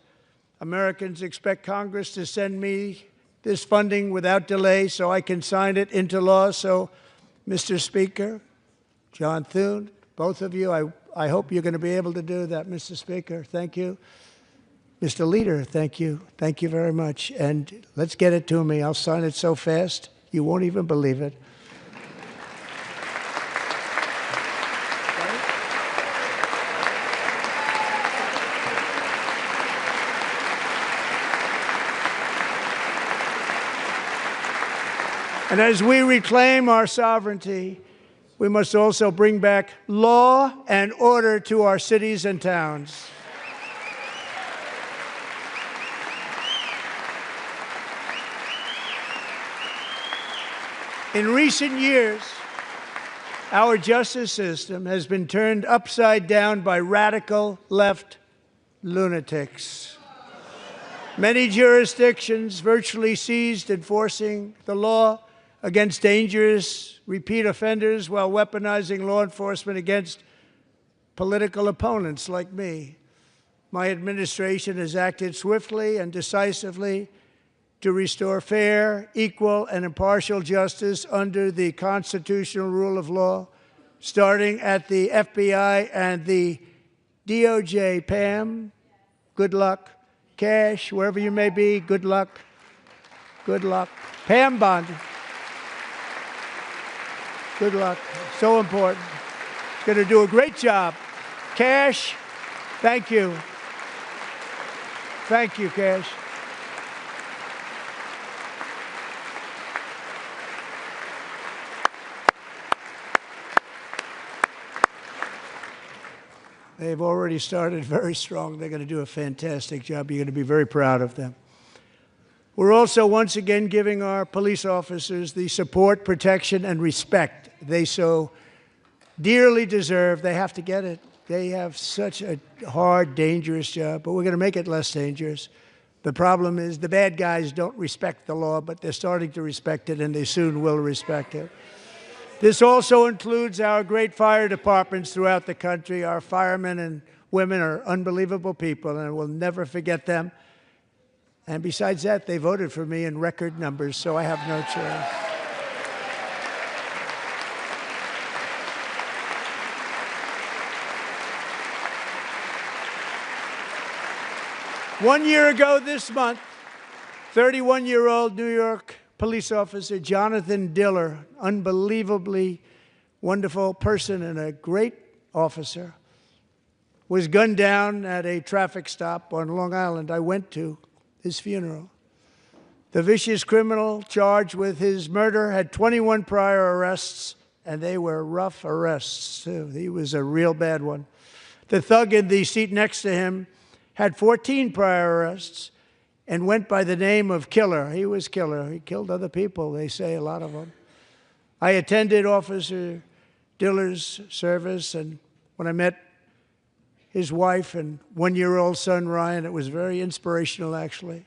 Americans expect Congress to send me this funding without delay so I can sign it into law. So, Mr. Speaker, John Thune, both of you, I hope you're going to be able to do that. Mr. Speaker, thank you. Mr. Leader, thank you. Thank you very much. And let's get it to me. I'll sign it so fast, you won't even believe it. And as we reclaim our sovereignty, we must also bring back law and order to our cities and towns. In recent years, our justice system has been turned upside down by radical left lunatics. Many jurisdictions virtually ceased enforcing the law against dangerous repeat offenders while weaponizing law enforcement against political opponents like me. My administration has acted swiftly and decisively to restore fair, equal, and impartial justice under the constitutional rule of law, starting at the FBI and the DOJ. Pam, good luck. Cash, wherever you may be, good luck. Good luck. Pam Bondi. Good luck. So important. Going to do a great job. Cash, thank you. Thank you, Cash. They've already started very strong. They're going to do a fantastic job. You're going to be very proud of them. We're also once again giving our police officers the support, protection, and respect they so dearly deserve. They have to get it. They have such a hard, dangerous job, but we're going to make it less dangerous. The problem is the bad guys don't respect the law, but they're starting to respect it, and they soon will respect it. This also includes our great fire departments throughout the country. Our firemen and women are unbelievable people, and we'll never forget them. And besides that, they voted for me in record numbers, so I have no choice. One year ago this month, 31-year-old New York police officer Jonathan Diller, unbelievably wonderful person and a great officer, was gunned down at a traffic stop on Long Island. I went to his funeral. The vicious criminal charged with his murder had 21 prior arrests, and they were rough arrests, too. He was a real bad one. The thug in the seat next to him had 14 prior arrests, and went by the name of Killer. He was Killer. He killed other people, they say, a lot of them. I attended Officer Diller's service, and when I met his wife and one-year-old son, Ryan, it was very inspirational, actually.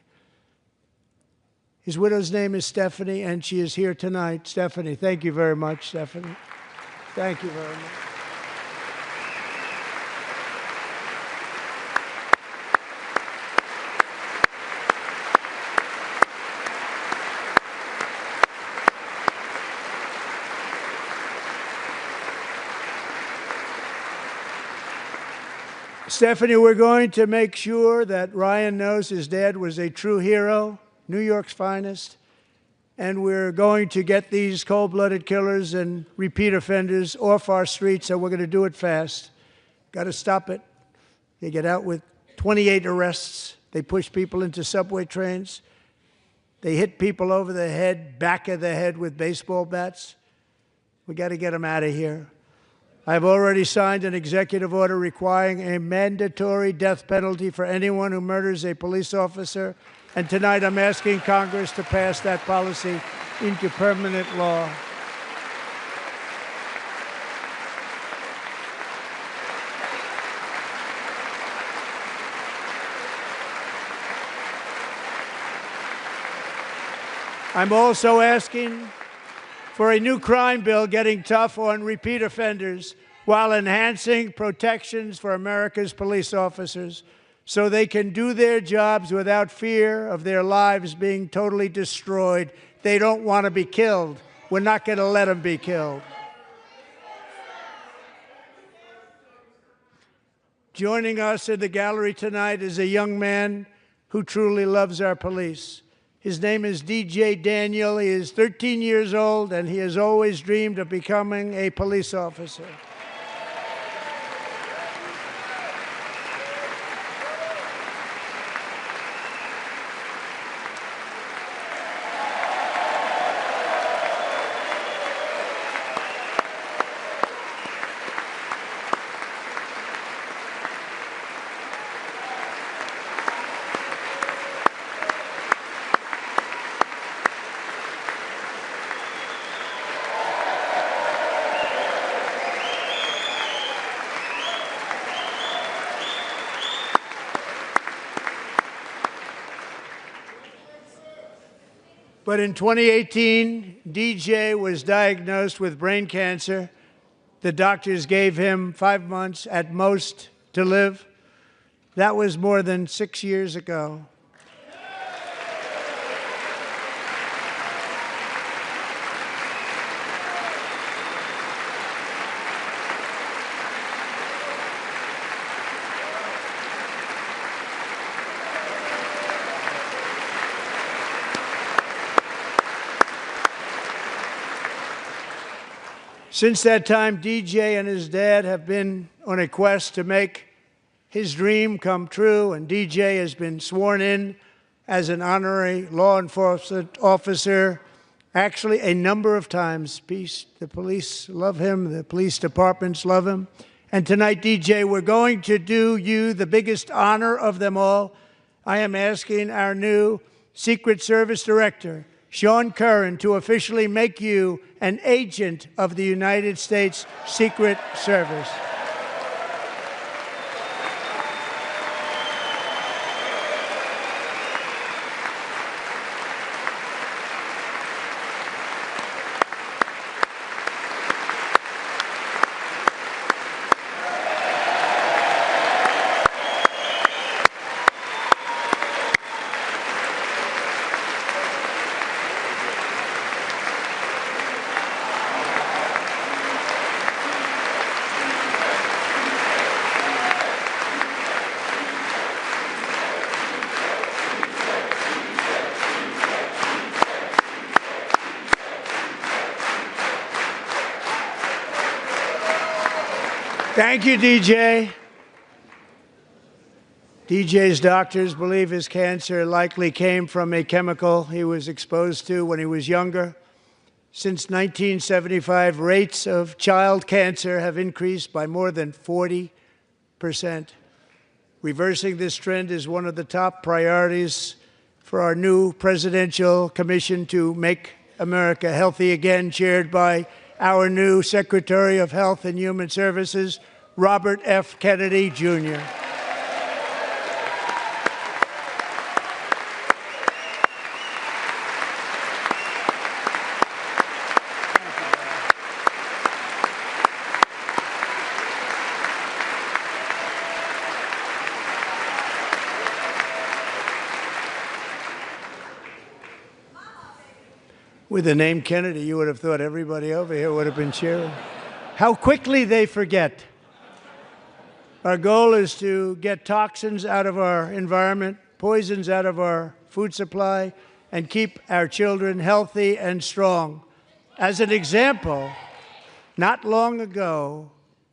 His widow's name is Stephanie, and she is here tonight. Stephanie, thank you very much, Stephanie. Thank you very much. Stephanie, we're going to make sure that Ryan knows his dad was a true hero, New York's finest, and we're going to get these cold-blooded killers and repeat offenders off our streets, and we're going to do it fast. Got to stop it. They get out with 28 arrests. They push people into subway trains. They hit people over the head, back of the head with baseball bats. We got to get them out of here. I've already signed an executive order requiring a mandatory death penalty for anyone who murders a police officer. And tonight I'm asking Congress to pass that policy into permanent law. I'm also asking for a new crime bill getting tough on repeat offenders while enhancing protections for America's police officers so they can do their jobs without fear of their lives being totally destroyed. They don't want to be killed. We're not going to let them be killed. Joining us in the gallery tonight is a young man who truly loves our police. His name is DJ Daniel. He is 13 years old, and he has always dreamed of becoming a police officer. But in 2018, DJ was diagnosed with brain cancer. The doctors gave him 5 months at most to live. That was more than 6 years ago. Since that time, DJ and his dad have been on a quest to make his dream come true, and DJ has been sworn in as an honorary law enforcement officer, actually a number of times. The police love him, the police departments love him. And tonight, DJ, we're going to do you the biggest honor of them all. I am asking our new Secret Service Director, Sean Curran, to officially make you an agent of the United States Secret Service. Thank you, DJ. DJ's doctors believe his cancer likely came from a chemical he was exposed to when he was younger. Since 1975, rates of child cancer have increased by more than 40%. Reversing this trend is one of the top priorities for our new presidential commission to make America healthy again, chaired by our new Secretary of Health and Human Services, Robert F. Kennedy, Jr. With the name Kennedy, you would have thought everybody over here would have been cheering. How quickly they forget. Our goal is to get toxins out of our environment, poisons out of our food supply, and keep our children healthy and strong. As an example, not long ago,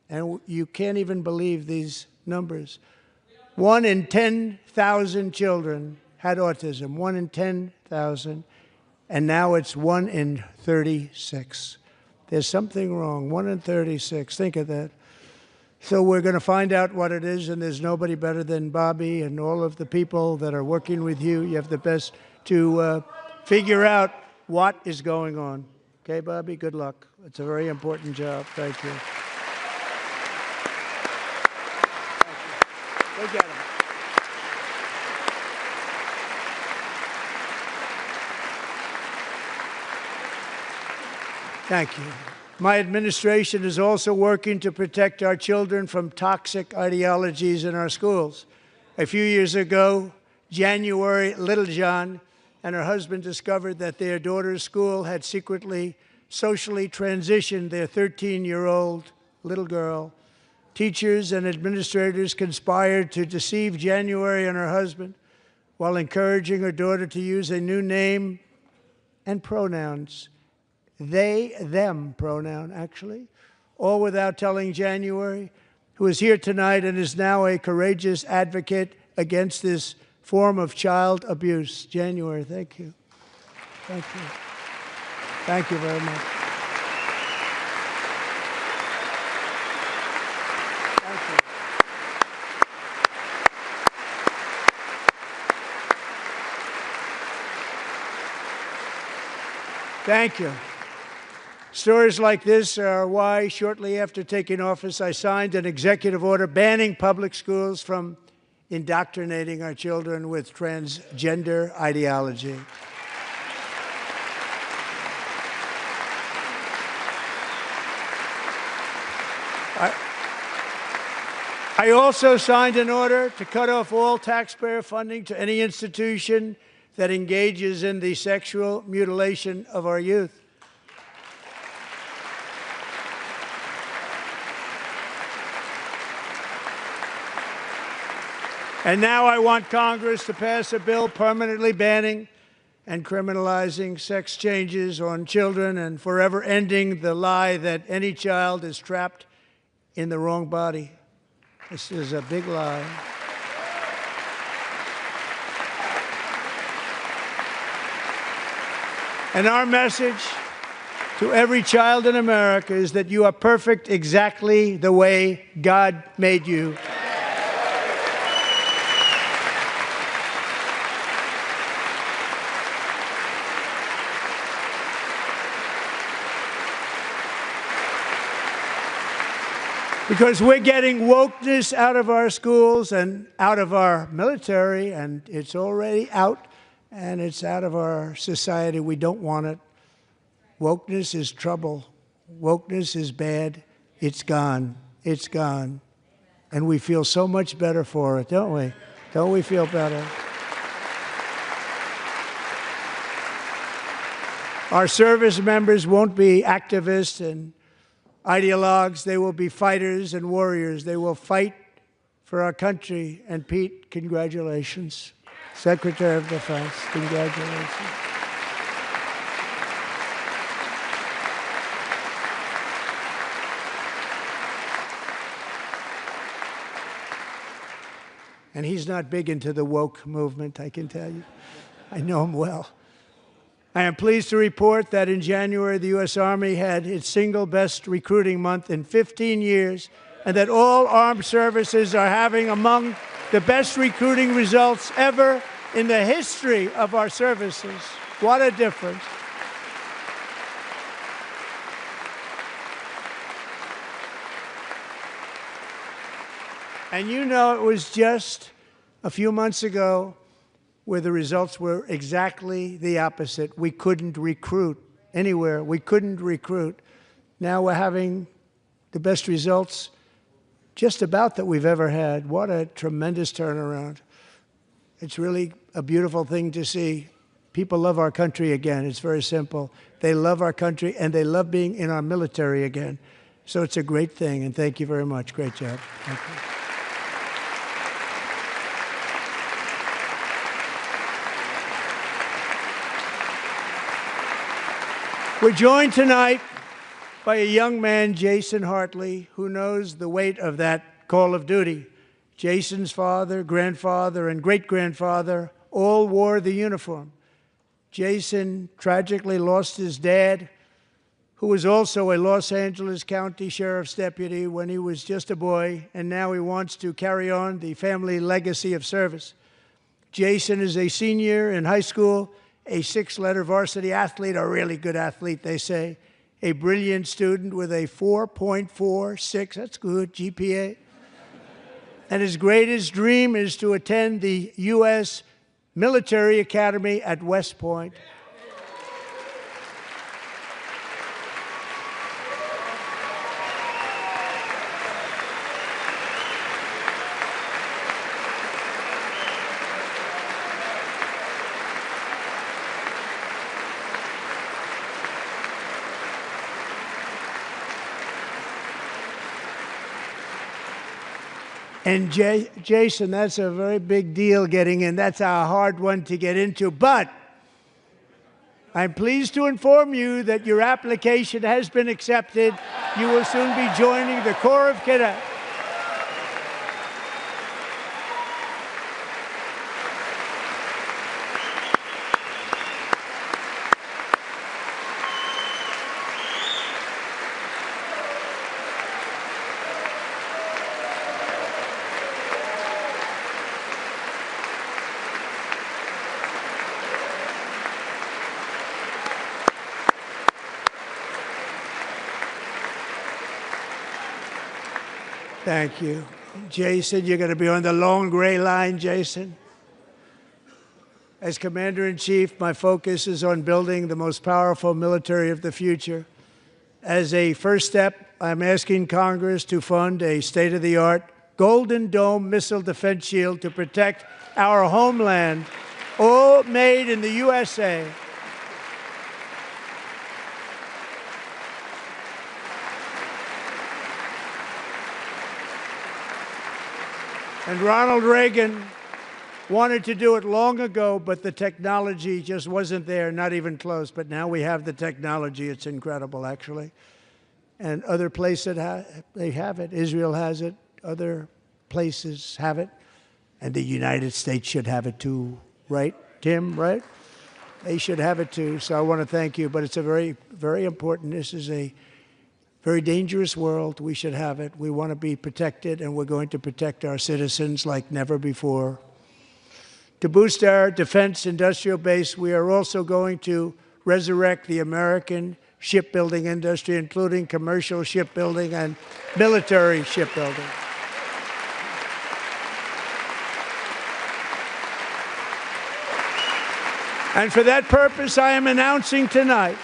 and you can't even believe these numbers, 1 in 10,000 children had autism, 1 in 10,000. And now it's 1 in 36. There's something wrong, 1 in 36. Think of that. So we're going to find out what it is, and there's nobody better than Bobby and all of the people that are working with you. You have the best to figure out what is going on. Okay, Bobby, good luck. It's a very important job. Thank you. Go get him. Thank you. My administration is also working to protect our children from toxic ideologies in our schools. A few years ago, January Littlejohn and her husband discovered that their daughter's school had secretly, socially transitioned their 13-year-old little girl. Teachers and administrators conspired to deceive January and her husband while encouraging her daughter to use a new name and pronouns. They, them pronoun, actually, all without telling January, who is here tonight and is now a courageous advocate against this form of child abuse. January, thank you. Thank you. Thank you very much. Thank you. Thank you. Stories like this are why, shortly after taking office, I signed an executive order banning public schools from indoctrinating our children with transgender ideology. I also signed an order to cut off all taxpayer funding to any institution that engages in the sexual mutilation of our youth. And now I want Congress to pass a bill permanently banning and criminalizing sex changes on children and forever ending the lie that any child is trapped in the wrong body. This is a big lie. And our message to every child in America is that you are perfect exactly the way God made you. Because we're getting wokeness out of our schools and out of our military, and it's already out, and it's out of our society. We don't want it. Wokeness is trouble. Wokeness is bad. It's gone. It's gone. And we feel so much better for it, don't we? Don't we feel better? Our service members won't be activists and ideologues. They will be fighters and warriors. They will fight for our country. And Pete, congratulations. Secretary of Defense, congratulations. And he's not big into the woke movement, I can tell you. I know him well. I am pleased to report that in January, the U.S. Army had its single best recruiting month in 15 years, and that all armed services are having among the best recruiting results ever in the history of our services. What a difference. And you know, it was just a few months ago where the results were exactly the opposite. We couldn't recruit anywhere. We couldn't recruit. Now we're having the best results just about that we've ever had. What a tremendous turnaround. It's really a beautiful thing to see. People love our country again. It's very simple. They love our country, and they love being in our military again. So it's a great thing, and thank you very much. Great job. Thank you. We're joined tonight by a young man, Jason Hartley, who knows the weight of that call of duty. Jason's father, grandfather, and great-grandfather all wore the uniform. Jason tragically lost his dad, who was also a Los Angeles County Sheriff's deputy when he was just a boy, and now he wants to carry on the family legacy of service. Jason is a senior in high school, a six-letter varsity athlete, a really good athlete, they say, a brilliant student with a 4.46, that's good, GPA. And his greatest dream is to attend the U.S. Military Academy at West Point. And Jason, that's a very big deal getting in. That's a hard one to get into. But I'm pleased to inform you that your application has been accepted. You will soon be joining the Corps of Cadets. Thank you. Jason, you're going to be on the long gray line, Jason. As Commander-in-Chief, my focus is on building the most powerful military of the future. As a first step, I'm asking Congress to fund a state-of-the-art Golden Dome missile defense shield to protect our homeland, all made in the USA. And Ronald Reagan wanted to do it long ago, but the technology just wasn't there, not even close. But now we have the technology. It's incredible, actually. And other places, they have it. Israel has it. Other places have it. And the United States should have it too, right, Tim, right? They should have it too. So I want to thank you. But it's a very, very important. This is a very dangerous world. We should have it. We want to be protected, and we're going to protect our citizens like never before. To boost our defense industrial base, we are also going to resurrect the American shipbuilding industry, including commercial shipbuilding and military shipbuilding. And for that purpose, I am announcing tonight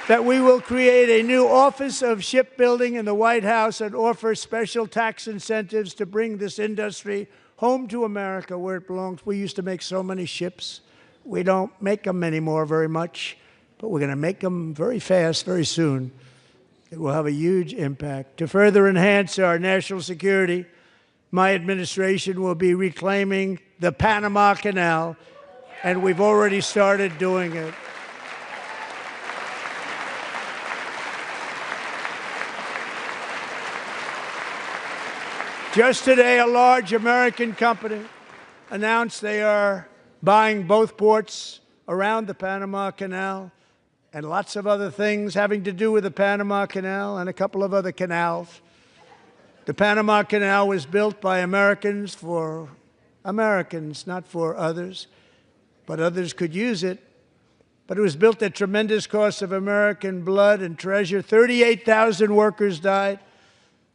that we will create a new Office of Shipbuilding in the White House and offer special tax incentives to bring this industry home to America where it belongs. We used to make so many ships. We don't make them anymore very much, but we're going to make them very fast, very soon. It will have a huge impact. To further enhance our national security, my administration will be reclaiming the Panama Canal, and we've already started doing it. Just today, a large American company announced they are buying both ports around the Panama Canal and lots of other things having to do with the Panama Canal and a couple of other canals. The Panama Canal was built by Americans for Americans, not for others, but others could use it. But it was built at tremendous cost of American blood and treasure. 38,000 workers died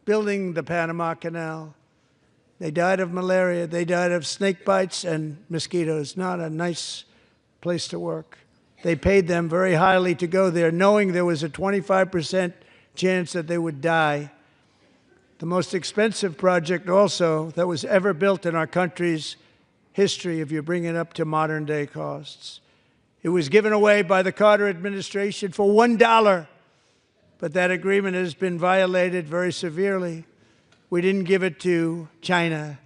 building the Panama Canal. They died of malaria. They died of snake bites and mosquitoes. Not a nice place to work. They paid them very highly to go there, knowing there was a 25% chance that they would die. The most expensive project also that was ever built in our country's history, if you bring it up to modern day costs. It was given away by the Carter administration for $1, but that agreement has been violated very severely. We didn't give it to China.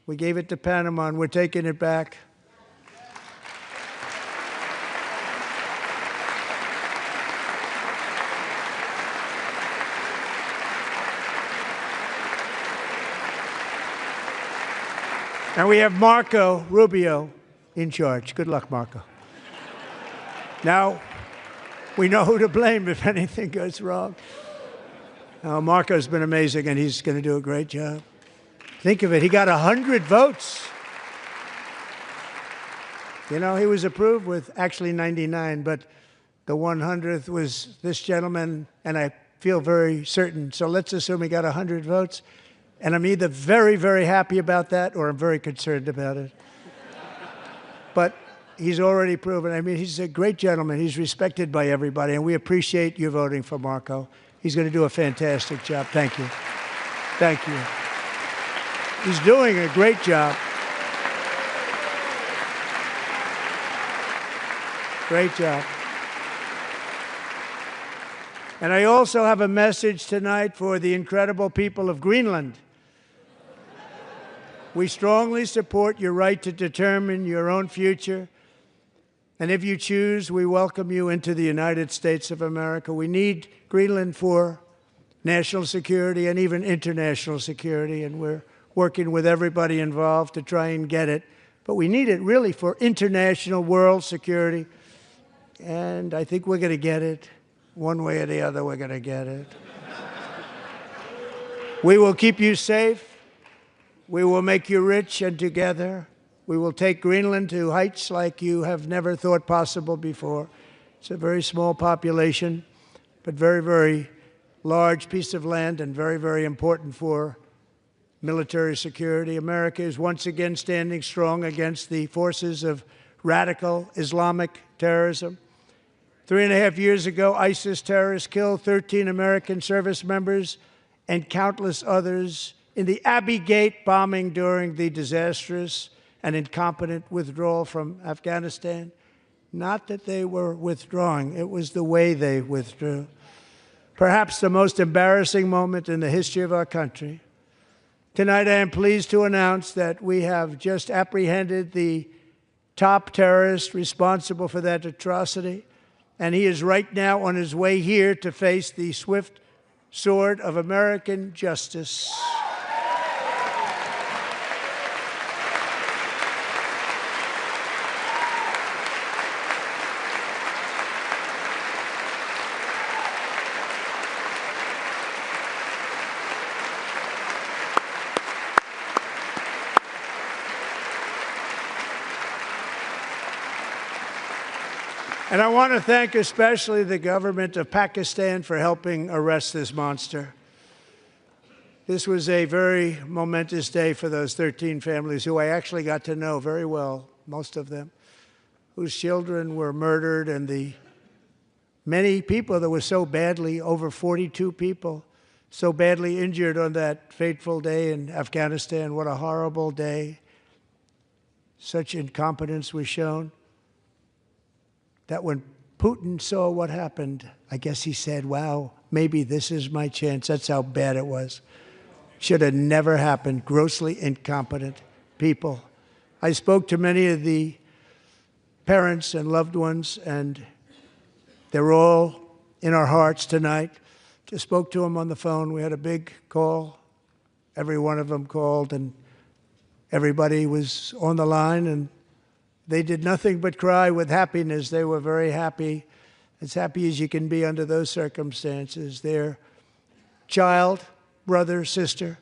We gave it to Panama, and we're taking it back. And we have Marco Rubio in charge. Good luck, Marco. Now, we know who to blame if anything goes wrong. Marco's been amazing, and he's going to do a great job. Think of it. He got 100 votes. You know, he was approved with actually 99, but the 100th was this gentleman, and I feel very certain. So let's assume he got 100 votes. And I'm either very, very happy about that or I'm very concerned about it. But he's already proven. I mean, he's a great gentleman. He's respected by everybody, and we appreciate you voting for Marco. He's going to do a fantastic job. Thank you. Thank you. He's doing a great job. Great job. And I also have a message tonight for the incredible people of Greenland. We strongly support your right to determine your own future. And if you choose, we welcome you into the United States of America. We need Greenland for national security and even international security, and we're working with everybody involved to try and get it. But we need it really for international world security, and I think we're going to get it. One way or the other, we're going to get it. We will keep you safe. We will make you rich, and together we will take Greenland to heights like you have never thought possible before. It's a very small population, but very, very large piece of land and very, very important for military security. America is once again standing strong against the forces of radical Islamic terrorism. 3.5 years ago, ISIS terrorists killed 13 American service members and countless others in the Abbey Gate bombing during the disastrous and incompetent withdrawal from Afghanistan. Not that they were withdrawing, it was the way they withdrew. Perhaps the most embarrassing moment in the history of our country. Tonight, I am pleased to announce that we have just apprehended the top terrorist responsible for that atrocity, and he is right now on his way here to face the swift sword of American justice. And I want to thank especially the government of Pakistan for helping arrest this monster. This was a very momentous day for those 13 families who I actually got to know very well, most of them, whose children were murdered, and the many people that were so badly, over 42 people, so badly injured on that fateful day in Afghanistan. What a horrible day. Such incompetence was shown that when Putin saw what happened, I guess he said, wow, maybe this is my chance. That's how bad it was. Should have never happened. Grossly incompetent people. I spoke to many of the parents and loved ones, and they're all in our hearts tonight. Just spoke to them on the phone. We had a big call. Every one of them called, and everybody was on the line, and they did nothing but cry with happiness. They were very happy, as happy as you can be under those circumstances. Their child, brother, sister,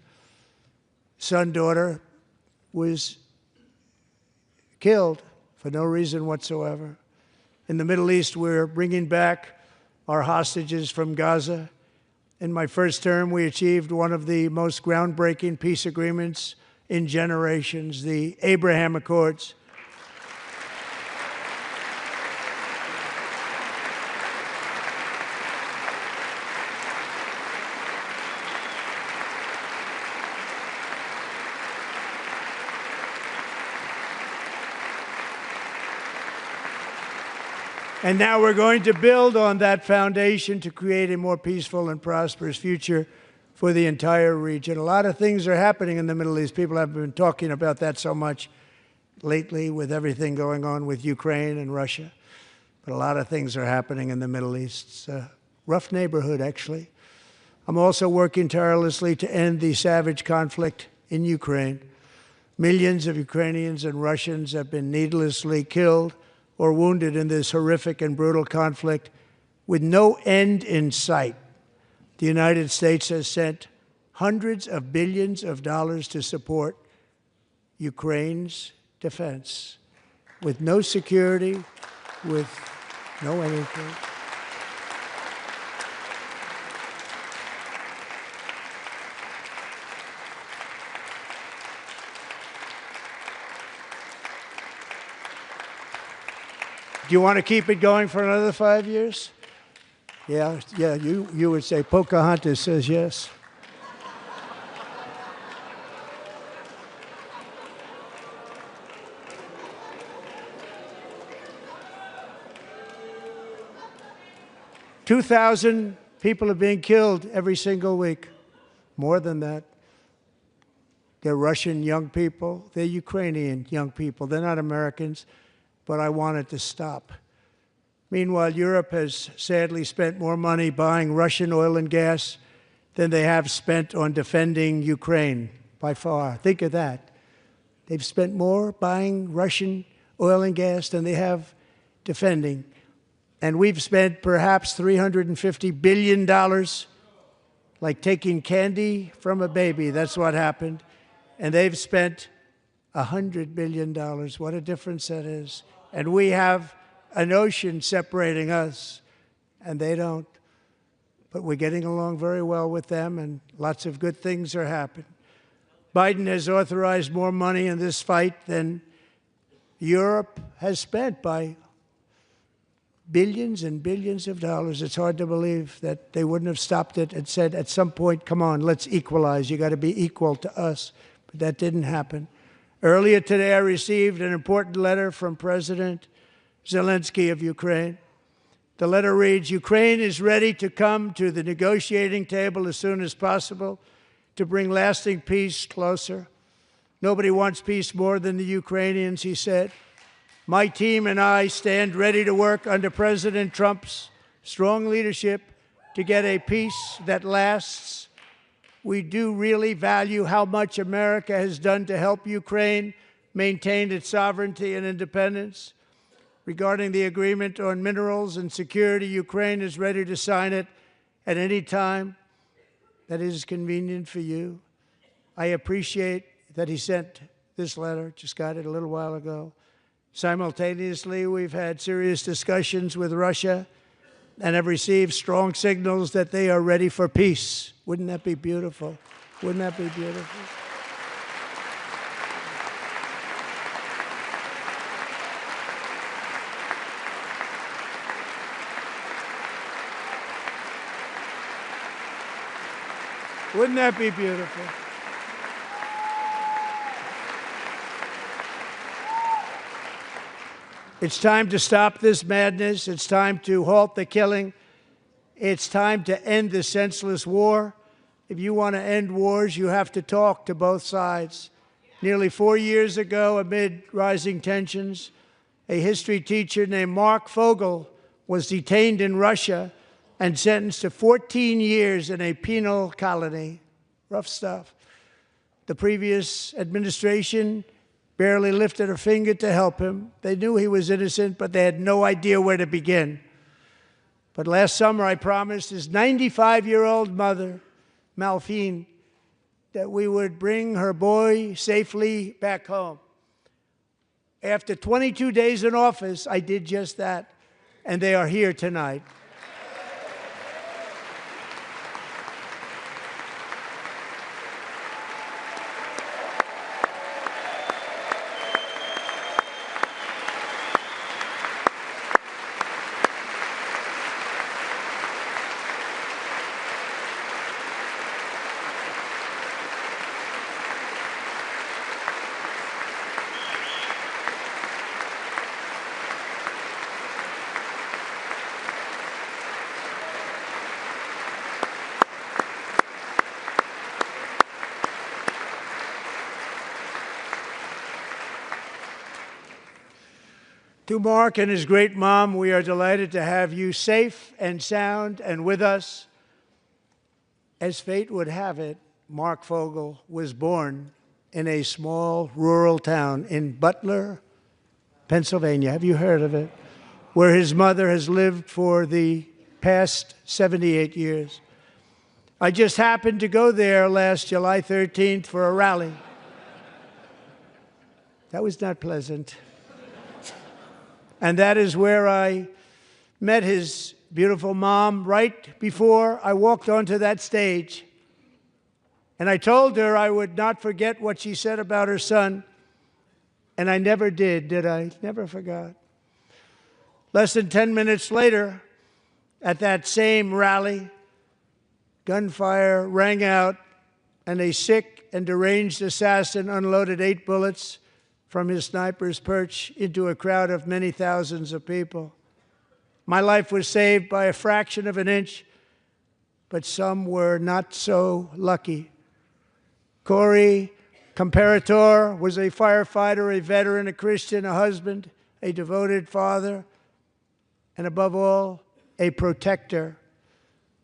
son, daughter was killed for no reason whatsoever. In the Middle East, we're bringing back our hostages from Gaza. In my first term, we achieved one of the most groundbreaking peace agreements in generations, the Abraham Accords. And now we're going to build on that foundation to create a more peaceful and prosperous future for the entire region. A lot of things are happening in the Middle East. People have been talking about that so much lately with everything going on with Ukraine and Russia. But a lot of things are happening in the Middle East. It's a rough neighborhood, actually. I'm also working tirelessly to end the savage conflict in Ukraine. Millions of Ukrainians and Russians have been needlessly killed or wounded in this horrific and brutal conflict with no end in sight. The United States has sent hundreds of billions of dollars to support Ukraine's defense with no security, with no anything. Do you want to keep it going for another 5 years? Yeah, you would say Pocahontas says yes. $2,000 people are being killed every single week. More than that. They're Russian young people. They're Ukrainian young people. They're not Americans. But I want it to stop. Meanwhile, Europe has sadly spent more money buying Russian oil and gas than they have spent on defending Ukraine, by far. Think of that. They've spent more buying Russian oil and gas than they have defending. And we've spent perhaps $350 billion, like taking candy from a baby. That's what happened. And they've spent $100 billion. What a difference that is. And we have an ocean separating us, and they don't. But we're getting along very well with them, and lots of good things are happening. Biden has authorized more money in this fight than Europe has spent by billions and billions of dollars. It's hard to believe that they wouldn't have stopped it and said, at some point, come on, let's equalize. You got to be equal to us. But that didn't happen. Earlier today, I received an important letter from President Zelensky of Ukraine. The letter reads, Ukraine is ready to come to the negotiating table as soon as possible to bring lasting peace closer. Nobody wants peace more than the Ukrainians, he said. My team and I stand ready to work under President Trump's strong leadership to get a peace that lasts. We do really value how much America has done to help Ukraine maintain its sovereignty and independence. Regarding the agreement on minerals and security, Ukraine is ready to sign it at any time that is convenient for you. I appreciate that he sent this letter, just got it a little while ago. Simultaneously, we've had serious discussions with Russia and have received strong signals that they are ready for peace. Wouldn't that be beautiful? Wouldn't that be beautiful? Wouldn't that be beautiful? It's time to stop this madness. It's time to halt the killing. It's time to end the senseless war. If you want to end wars, you have to talk to both sides. Nearly 4 years ago, amid rising tensions, a history teacher named Mark Fogel was detained in Russia and sentenced to 14 years in a penal colony. Rough stuff. The previous administration barely lifted a finger to help him. They knew he was innocent, but they had no idea where to begin. But last summer, I promised his 95-year-old mother, Malphine, that we would bring her boy safely back home. After 22 days in office, I did just that, and they are here tonight. To Mark and his great mom, we are delighted to have you safe and sound and with us. As fate would have it, Mark Fogel was born in a small rural town in Butler, Pennsylvania. Have you heard of it? Where his mother has lived for the past 78 years. I just happened to go there last July 13th for a rally. That was not pleasant. And that is where I met his beautiful mom right before I walked onto that stage. And I told her I would not forget what she said about her son. And I never did I? Never forgot. Less than 10 minutes later, at that same rally, gunfire rang out, and a sick and deranged assassin unloaded 8 bullets from his sniper's perch into a crowd of many thousands of people. My life was saved by a fraction of an inch, but some were not so lucky. Corey Comparator was a firefighter, a veteran, a Christian, a husband, a devoted father, and above all, a protector.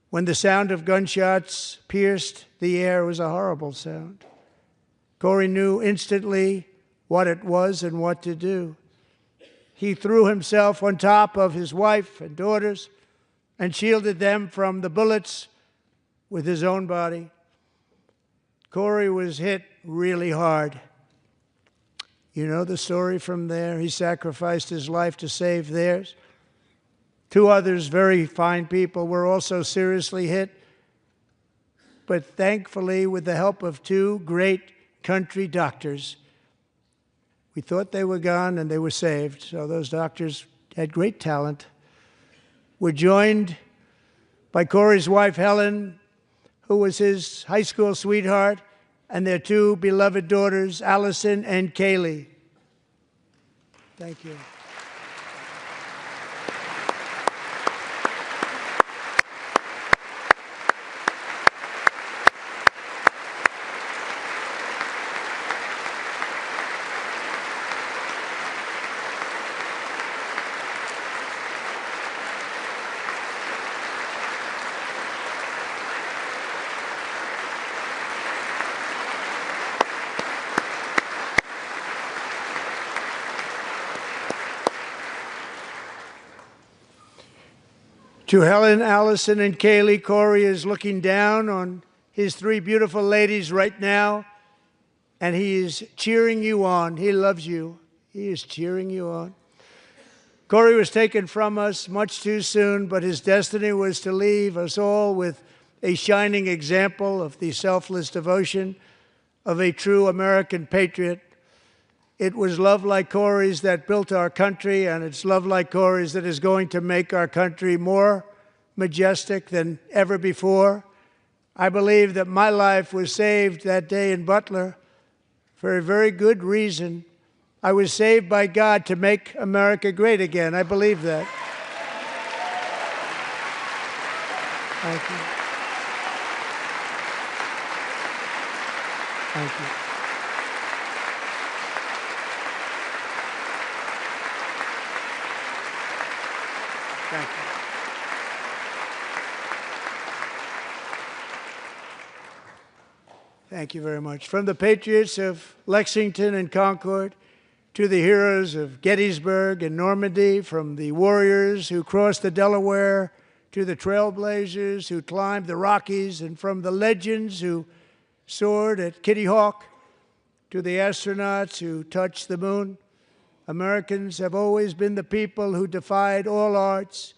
When the sound of gunshots pierced the air, it was a horrible sound. Corey knew instantly what it was and what to do. He threw himself on top of his wife and daughters and shielded them from the bullets with his own body. Corey was hit really hard. You know the story from there. He sacrificed his life to save theirs. 2 others, very fine people, were also seriously hit. But thankfully, with the help of 2 great country doctors, we thought they were gone, and they were saved. So those doctors had great talent. We're joined by Corey's wife, Helen, who was his high school sweetheart, and their 2 beloved daughters, Allison and Kaylee. Thank you. To Helen, Allison, and Kaylee, Corey is looking down on his 3 beautiful ladies right now, and he is cheering you on. He loves you. He is cheering you on. Corey was taken from us much too soon, but his destiny was to leave us all with a shining example of the selfless devotion of a true American patriot. It was love like Corey's that built our country, and it's love like Corey's that is going to make our country more majestic than ever before. I believe that my life was saved that day in Butler for a very good reason. I was saved by God to make America great again. I believe that. Thank you. Thank you. Thank you. Thank you very much. From the patriots of Lexington and Concord to the heroes of Gettysburg and Normandy, from the warriors who crossed the Delaware to the trailblazers who climbed the Rockies, and from the legends who soared at Kitty Hawk to the astronauts who touched the moon, Americans have always been the people who defied all odds,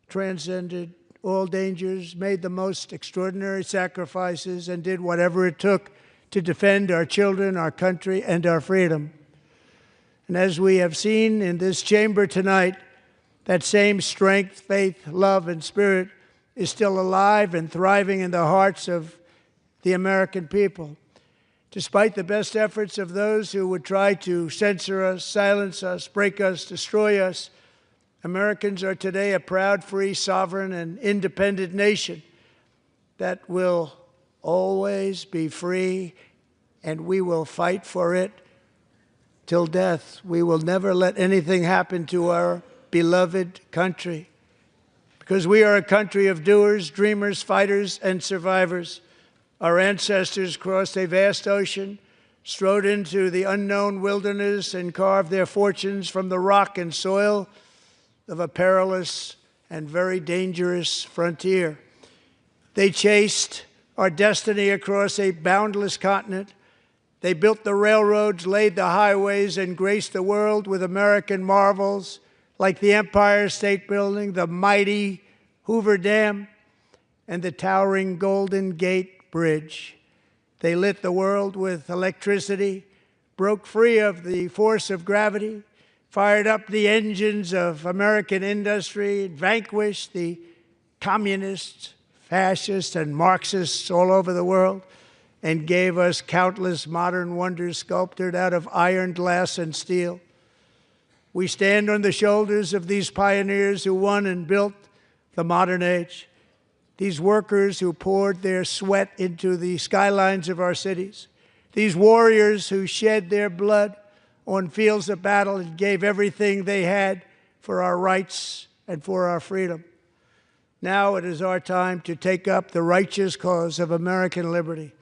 transcended all dangers, made the most extraordinary sacrifices, and did whatever it took to defend our children, our country, and our freedom. And as we have seen in this chamber tonight, that same strength, faith, love, and spirit is still alive and thriving in the hearts of the American people. Despite the best efforts of those who would try to censor us, silence us, break us, destroy us, Americans are today a proud, free, sovereign, and independent nation that will always be free, and we will fight for it till death. We will never let anything happen to our beloved country, because we are a country of doers, dreamers, fighters, and survivors. Our ancestors crossed a vast ocean, strode into the unknown wilderness, and carved their fortunes from the rock and soil of a perilous and very dangerous frontier. They chased our destiny across a boundless continent. They built the railroads, laid the highways, and graced the world with American marvels like the Empire State Building, the mighty Hoover Dam, and the towering Golden Gate Bridge. They lit the world with electricity, broke free of the force of gravity, fired up the engines of American industry, vanquished the communists, fascists, and Marxists all over the world, and gave us countless modern wonders sculptured out of iron, glass, and steel. We stand on the shoulders of these pioneers who won and built the modern age, these workers who poured their sweat into the skylines of our cities, these warriors who shed their blood on fields of battle and gave everything they had for our rights and for our freedom. Now it is our time to take up the righteous cause of American liberty.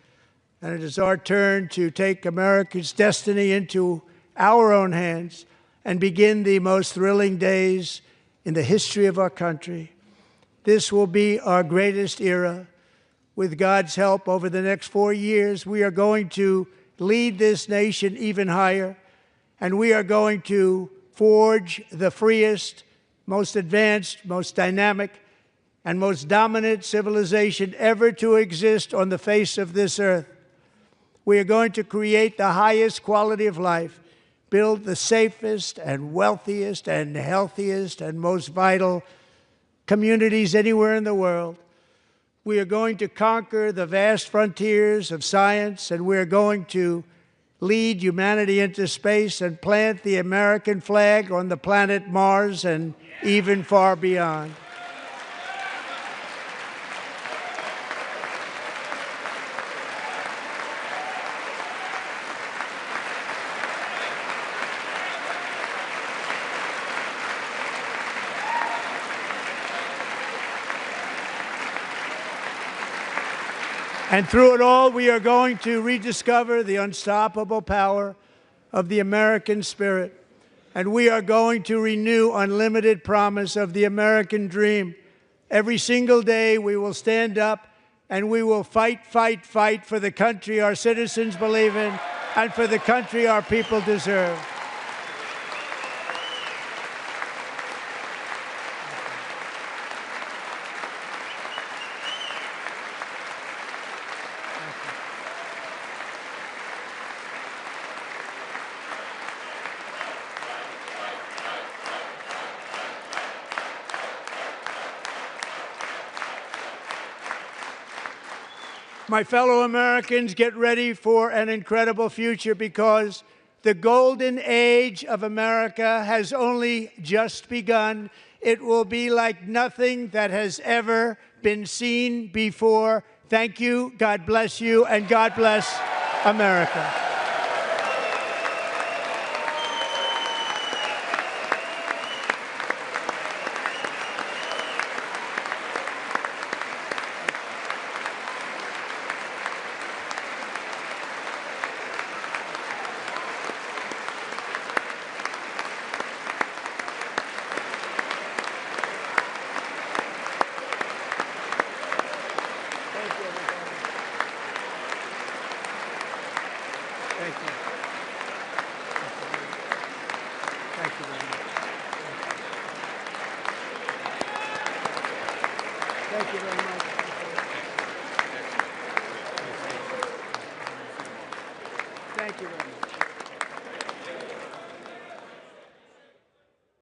And it is our turn to take America's destiny into our own hands and begin the most thrilling days in the history of our country. This will be our greatest era. With God's help, over the next 4 years, we are going to lead this nation even higher, and we are going to forge the freest, most advanced, most dynamic, and most dominant civilization ever to exist on the face of this earth. We are going to create the highest quality of life, build the safest and wealthiest and healthiest and most vital communities anywhere in the world. We are going to conquer the vast frontiers of science, and we are going to lead humanity into space and plant the American flag on the planet Mars and even far beyond. And through it all, we are going to rediscover the unstoppable power of the American spirit. And we are going to renew unlimited promise of the American dream. Every single day, we will stand up and we will fight, fight, fight for the country our citizens believe in and for the country our people deserve. My fellow Americans, get ready for an incredible future, because the golden age of America has only just begun. It will be like nothing that has ever been seen before. Thank you, God bless you, and God bless America. Thank you very much. Thank you very much.